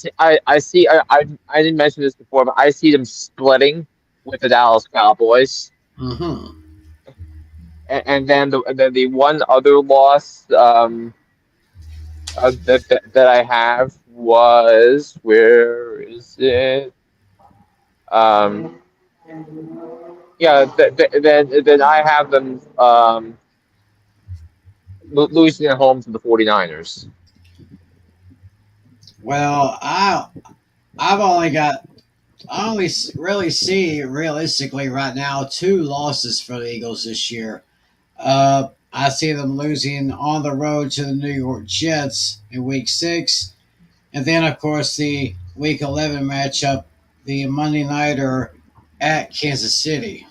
didn't mention this before, but I see them splitting with the Dallas Cowboys. Mm-hmm. And then the one other loss that I have was, where is it? Yeah, then I have them losing at home to the 49ers. Well, I only really see realistically right now 2 losses for the Eagles this year. I see them losing on the road to the New York Jets in Week 6, and then of course the Week 11 matchup, the Monday nighter at Kansas City.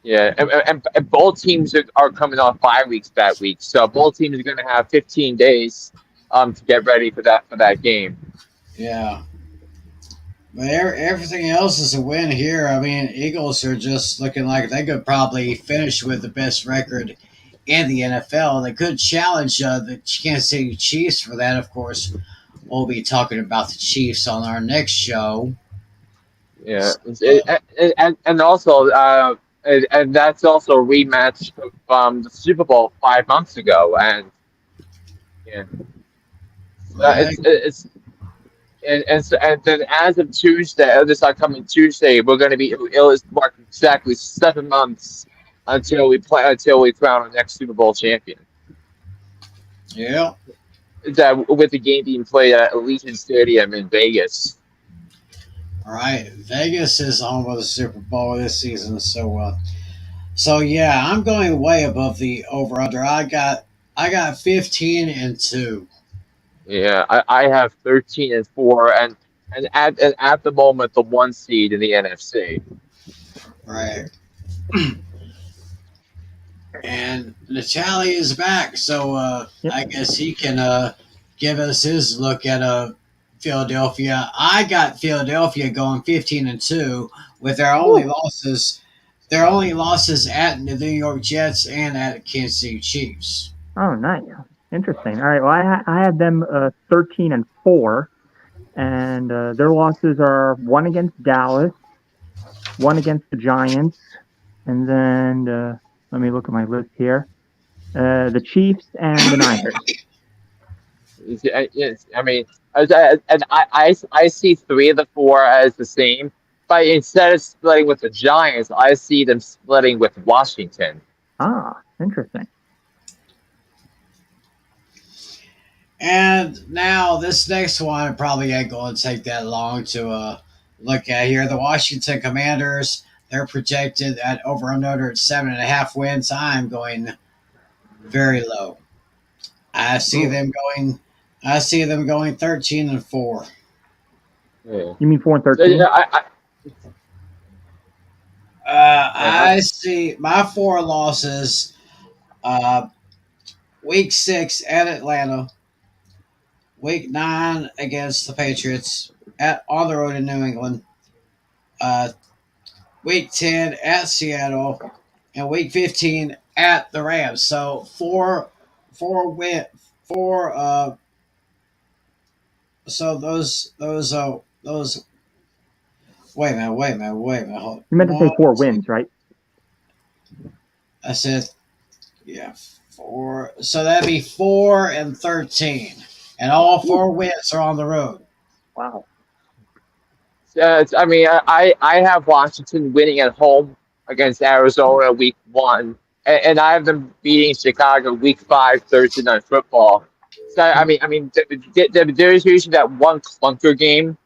Yeah, and both teams are coming off 5 weeks that week, so both teams are going to have 15 days to get ready for that game. Yeah. But everything else is a win here. I mean, Eagles are just looking like they could probably finish with the best record in the NFL. They could challenge the Kansas City Chiefs for that, of course. We'll be talking about the Chiefs on our next show. Yeah, and also and that's also a rematch from the Super Bowl 5 months ago, and yeah, it's. And then as of Tuesday, this upcoming Tuesday, we're going to be. It'll mark exactly 7 months until we crown our next Super Bowl champion. Yeah. that with the game being played at Allegiant Stadium in Vegas. All right, Vegas is on with the Super Bowl this season, so yeah, I'm going way above the over under. I got 15-2. Yeah, I have 13-4, and at the moment the one seed in the NFC. Right, and Natali is back, so Yep. I guess he can give us his look at Philadelphia. I got Philadelphia going 15-2 with their only Woo. losses. Their only losses at the New York Jets and at Kansas City Chiefs. Oh, nice. Interesting. All right. Well, I had them 13-4, and their losses are one against Dallas, one against the Giants, and then let me look at my list here. The Chiefs and the Niners. Yes, I mean, I see three of the four as the same, but instead of splitting with the Giants, I see them splitting with Washington. Ah, interesting. And now this next one probably ain't going to take that long to look at here. The Washington Commanders, they're projected at over under at 7.5 wins. I'm going very low. I see Ooh. them going. I see them going 13-4. Yeah. You mean 4 and So, 13? I see my four losses. Week 6 at Atlanta. Week 9 against the Patriots on the road in New England. Uh, week 10 at Seattle, and week 15 at the Rams. So four. So those. Wait a minute. Hold. You meant to say 4 wins, right? I said, yeah, 4. So that'd be 4-13, and all 4 wins are on the road. Wow. I mean, I have Washington winning at home against Arizona week 1, and I have them beating Chicago week 5 Thursday Night Football. So there's usually that one clunker game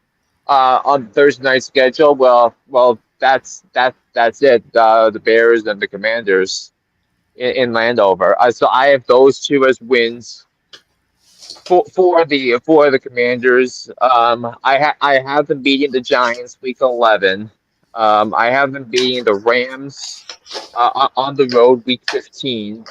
on Thursday night schedule. Well, that's it. The Bears and the Commanders in Landover. So I have those two as wins for the Commanders. I have them beating the Giants week 11. I have them beating the Rams on the road week 15.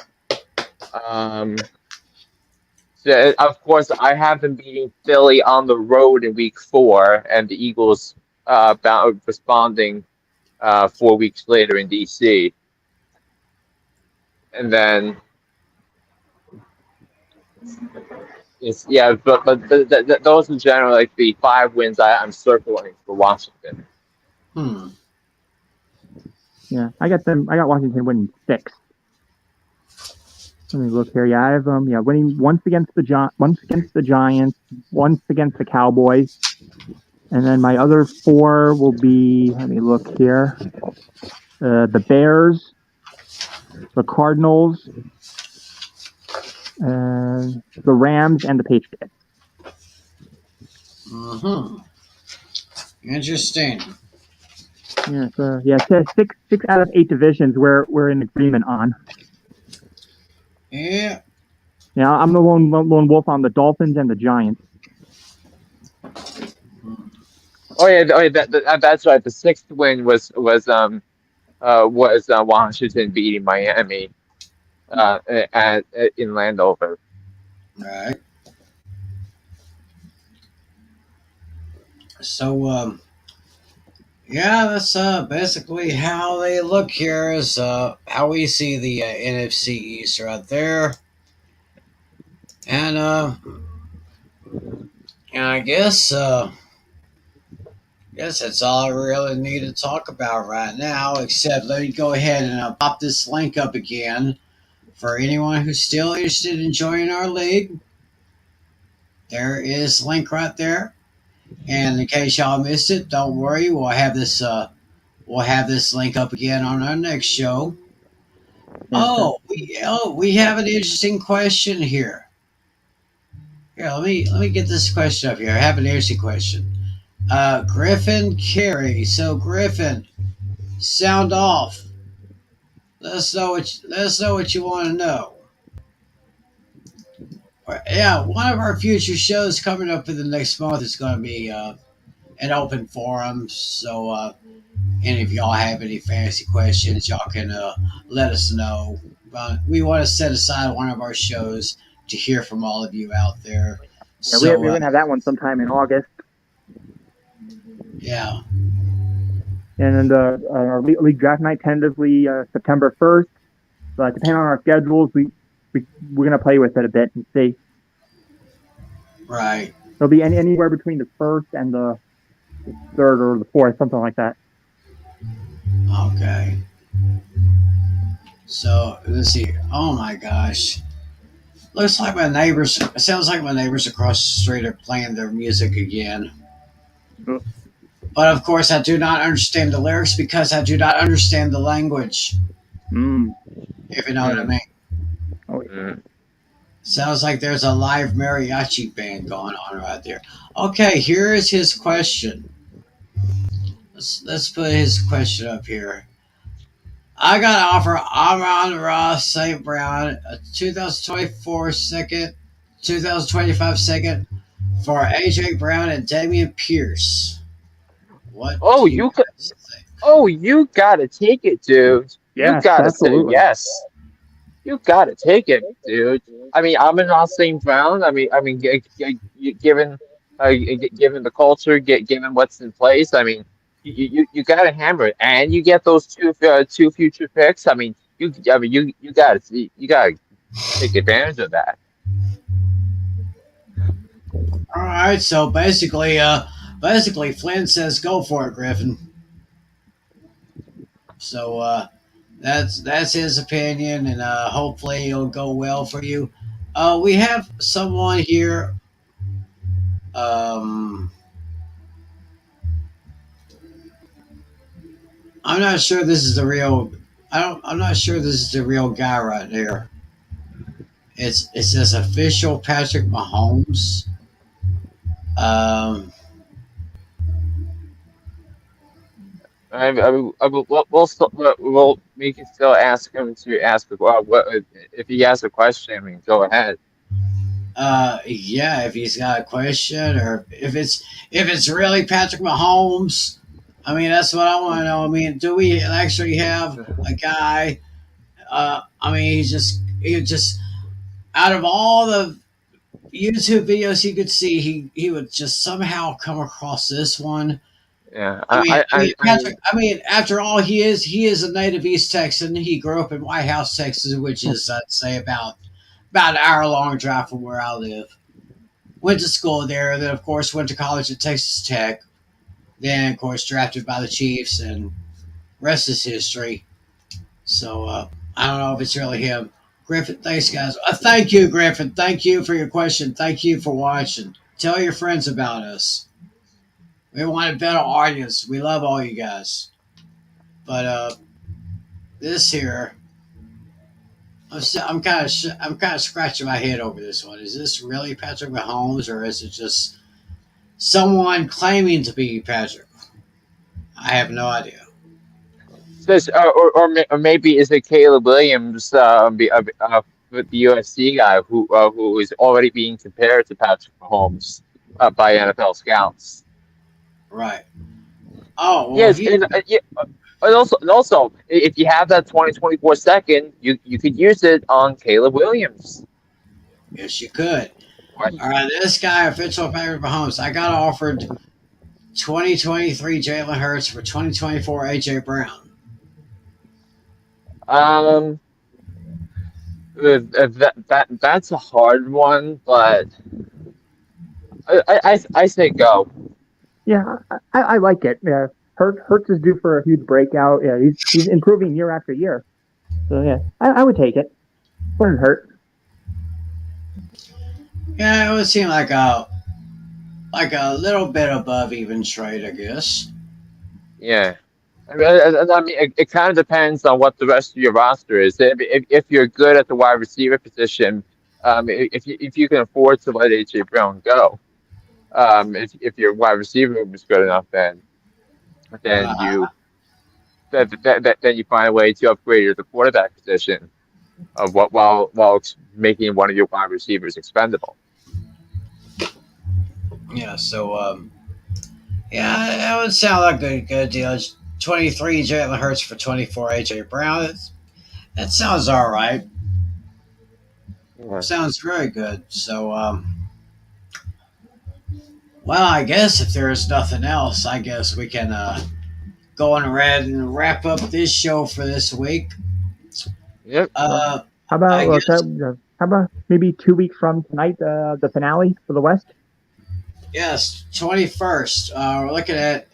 So of course, I have them beating Philly on the road in week 4, and the Eagles responding 4 weeks later in DC. And then but those in general, like the 5 wins I'm circling for Washington. Yeah, I got Washington winning 6. Let me look here. Yeah, I have them. Yeah, winning once against the Giants, once against the Cowboys, and then my other 4 will be. Let me look here. The Bears, the Cardinals, the Rams, and the Patriots. Interesting. Yeah, so six out of 8 divisions we're in agreement on. Yeah. Yeah, I'm the lone wolf on the Dolphins and the Giants. Oh yeah, that's right. The 6th win was Washington beating Miami in Landover. Right. So yeah, that's basically how they look here. Is how we see the NFC East right there, and I guess that's all I really need to talk about right now. Except let me go ahead and pop this link up again for anyone who's still interested in joining our league. There is a link right there, and in case y'all missed it, don't worry. We'll have this link up again on our next show. We have an interesting question here. Here, let me get this question up here. I have an interesting question. Griffin Carey. So Griffin, sound off. Let us know what you want to know. Yeah, one of our future shows coming up in the next month is going to be an open forum. So, any of y'all have any fantasy questions, y'all can let us know. We want to set aside one of our shows to hear from all of you out there. Yeah, So, we're gonna have that one sometime in August, yeah, and our league draft night tentatively September 1st. But depending on our schedules, we're gonna play with it a bit and see. right. It'll be anywhere between the 1st and the 3rd or the 4th, something like that. Okay. So let's see. Oh my gosh. Looks like my neighbors. It sounds like my neighbors across the street are playing their music again. But of course, I do not understand the lyrics because I do not understand the language. Mm. If you know what I mean. Oh, yeah. Sounds like there's a live mariachi band going on right there. Okay, here is his question. Let's put his question up here. I got to offer Amon Ross St. Brown a 2024 second, 2025 second for AJ Brown and Damian Pierce. What Oh, do you you could. guys think? Oh, you gotta take it, dude. You Yes, gotta say absolutely. yes. You gotta take it, dude. I mean, I'm not St. Brown. Given, given the culture, given what's in place, I mean, you gotta hammer it, and you get those two future picks. You gotta take advantage of that. All right, so basically, Flynn says go for it, Griffin. So that's his opinion, and hopefully it'll go well for you. We have someone here. Um, I'm not sure this is the real. I'm not sure this is the real guy right there. It says official Patrick Mahomes. Um, We can still ask him to ask what if he has a question. I mean, go ahead. yeah, if he's got a question or if it's really Patrick Mahomes, I mean that's what I want to know. I mean, do we actually have a guy? I mean, he just out of all the YouTube videos he could see, he would just somehow come across this one. Yeah, Patrick. I mean, after all, he is a native East Texan. He grew up in White House, Texas, which is I'd say about an hour long drive from where I live. Went to school there, then of course went to college at Texas Tech. Then of course drafted by the Chiefs, and rest is history. So I don't know if it's really him. Griffin, thanks guys. Thank you, Griffin. Thank you for your question. Thank you for watching. Tell your friends about us. We want a better audience. We love all you guys. But this here, I'm kind of scratching my head over this one. Is this really Patrick Mahomes, or is it just someone claiming to be Patrick? I have no idea. Says, or maybe is it Caleb Williams, with the UFC guy who is already being compared to Patrick Mahomes by NFL scouts. Right. Oh well, Yes, and also, if you have that 2024 second, you could use it on Caleb Williams. yes, you could. Right. All right, this guy, official Patrick Mahomes. I got offered 2023 Jalen Hurts for 2024 AJ Brown. Um, that's a hard one, but I say go. Yeah, I like it. Yeah, Hurts is due for a huge breakout. Yeah, he's improving year after year. So yeah, I would take it. Wouldn't hurt. Yeah, it would seem like a little bit above even trade, I guess. Yeah. I mean, it kind of depends on what the rest of your roster is. If you're good at the wide receiver position, if you can afford to let AJ Brown go, if your wide receiver room is good enough, then you then you find a way to upgrade the quarterback position of what while making one of your wide receivers expendable. Yeah. So yeah, that would sound like a good deal. 23 Jalen Hurts for 24 AJ Brown. That sounds all right. Yeah. Sounds very good. So well, I guess if there's nothing else, I guess we can go on ahead and wrap up this show for this week. Yep. Uh, How I about guess how about maybe 2 weeks from tonight, the finale for the West? yes, 21st. We're looking at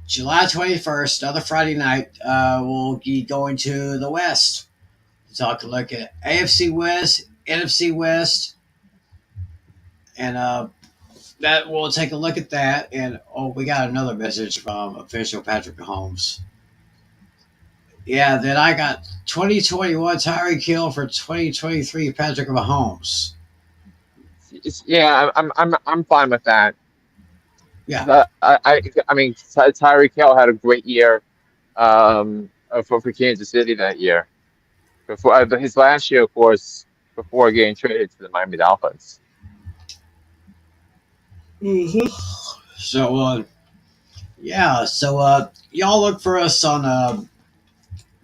July 21st, another Friday night. We'll be going to the West to talk a look at AFC West, NFC West, and that we'll take a look at that. And oh, we got another message from official Patrick Mahomes. Yeah, then I got 2021 Tyreek Hill for 2023 Patrick Mahomes. Yeah, I'm fine with that. Yeah. I mean, Tyreek Hill had a great year for Kansas City that year. Before his last year, of course, before getting traded to the Miami Dolphins. Mm-hmm. So, yeah, so y'all look for us on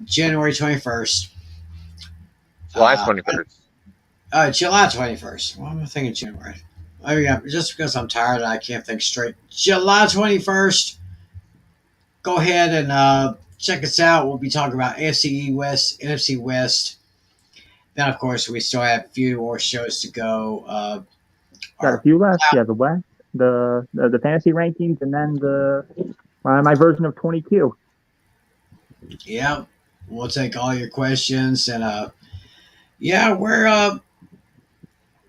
January 21st. July 21st. July 21st. Why am I thinking January? Oh, yeah, just because I'm tired and I can't think straight. July 21st. Go ahead and check us out. We'll be talking about AFC West, NFC West. Then, of course, we still have a few more shows to go. Got a few left. Yeah, the West, the fantasy rankings, and then my version of 22. Yeah, we'll take all your questions and yeah, we're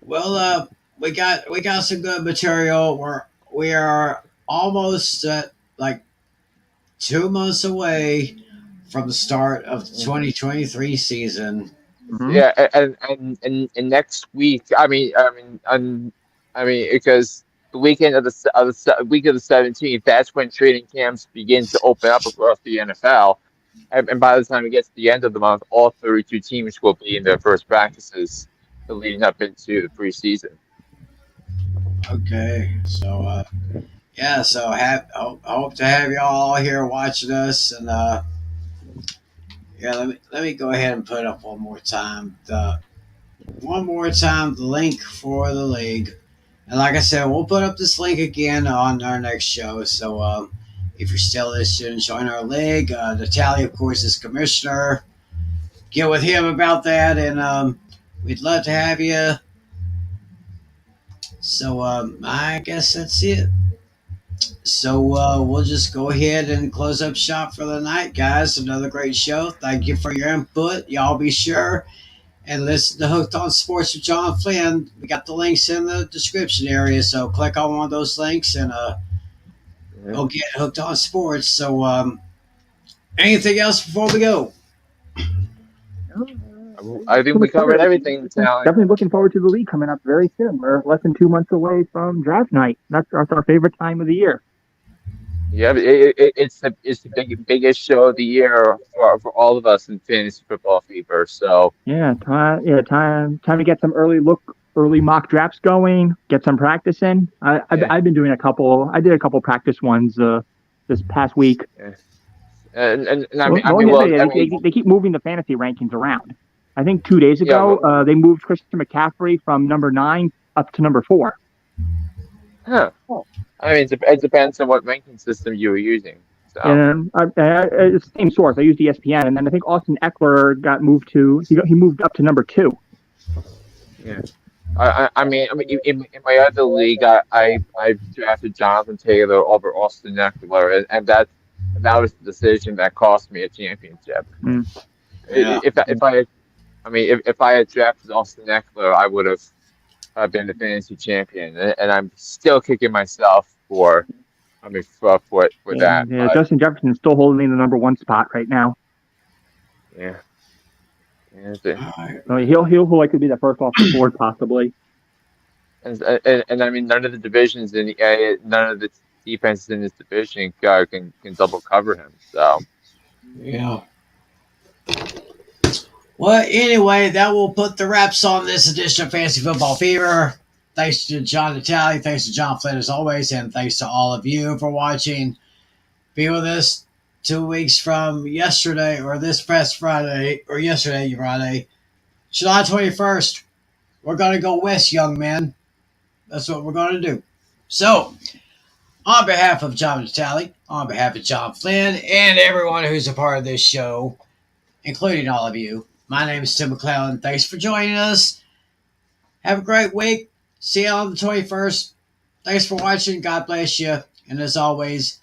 well we got some good material. We are almost like 2 months away from the start of the 2023 season. Mm-hmm. Yeah, and next week, I mean, because the weekend of week of the 17th, that's when training camps begin to open up across the NFL. And by the time it gets to the end of the month, all 32 teams will be in their first practices leading up into the preseason. Okay, so yeah, so hope to have y'all here watching us, and yeah, let me go ahead and put up one more time the link for the league. And like I said, we'll put up this link again on our next show. So if you're still interested in join our league, Natalie, of course, is commissioner. Get with him about that, and we'd love to have you. So I guess that's it. So we'll just go ahead and close up shop for the night, guys. Another great show. Thank you for your input. Y'all be sure and listen to Hooked on Sports with John Flynn. We got the links in the description area, so click on one of those links and go get Hooked on Sports. So anything else before we go? I think we covered everything. Definitely looking forward to the league coming up very soon. We're less than 2 months away from draft night. That's our favorite time of the year. Yeah, it's the biggest show of the year for all of us in fantasy football fever. So yeah, time to get some early mock drafts going, get some practice in. I've been doing a couple. I did a couple practice ones this past week. Yeah. And I mean, they keep moving the fantasy rankings around. I think 2 days ago, they moved Christian McCaffrey from number 9 up to number 4. Huh. I mean, it depends on what ranking system you were using. So. And it's the same source. I used ESPN, and then I think Austin Eckler got moved he moved up to number 2. Yeah. I mean, in my other league, I drafted Jonathan Taylor over Austin Eckler, and that was the decision that cost me a championship. Mm. Yeah. If I had drafted Austin Eckler, I would have been the fantasy champion, and I'm still kicking myself for that. Yeah, Justin Jefferson's still holding the number 1 spot right now. Yeah. Right. So he'll likely be the first off the board, possibly. And I mean, none of the divisions none of the defenses in this division can double cover him. So Yeah. Well, anyway, that will put the wraps on this edition of Fantasy Football Fever. Thanks to John Natali, thanks to John Flynn as always, and thanks to all of you for watching. Be with us 2 weeks from yesterday, or this past Friday, or yesterday, Friday, July 21st. We're going to go west, young men. That's what we're going to do. So, on behalf of John Natali, on behalf of John Flynn, and everyone who's a part of this show, including all of you, my name is Tim McClellan. Thanks for joining us. Have a great week. See you on the 21st. Thanks for watching. God bless you. And as always,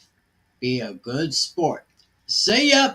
be a good sport. See ya.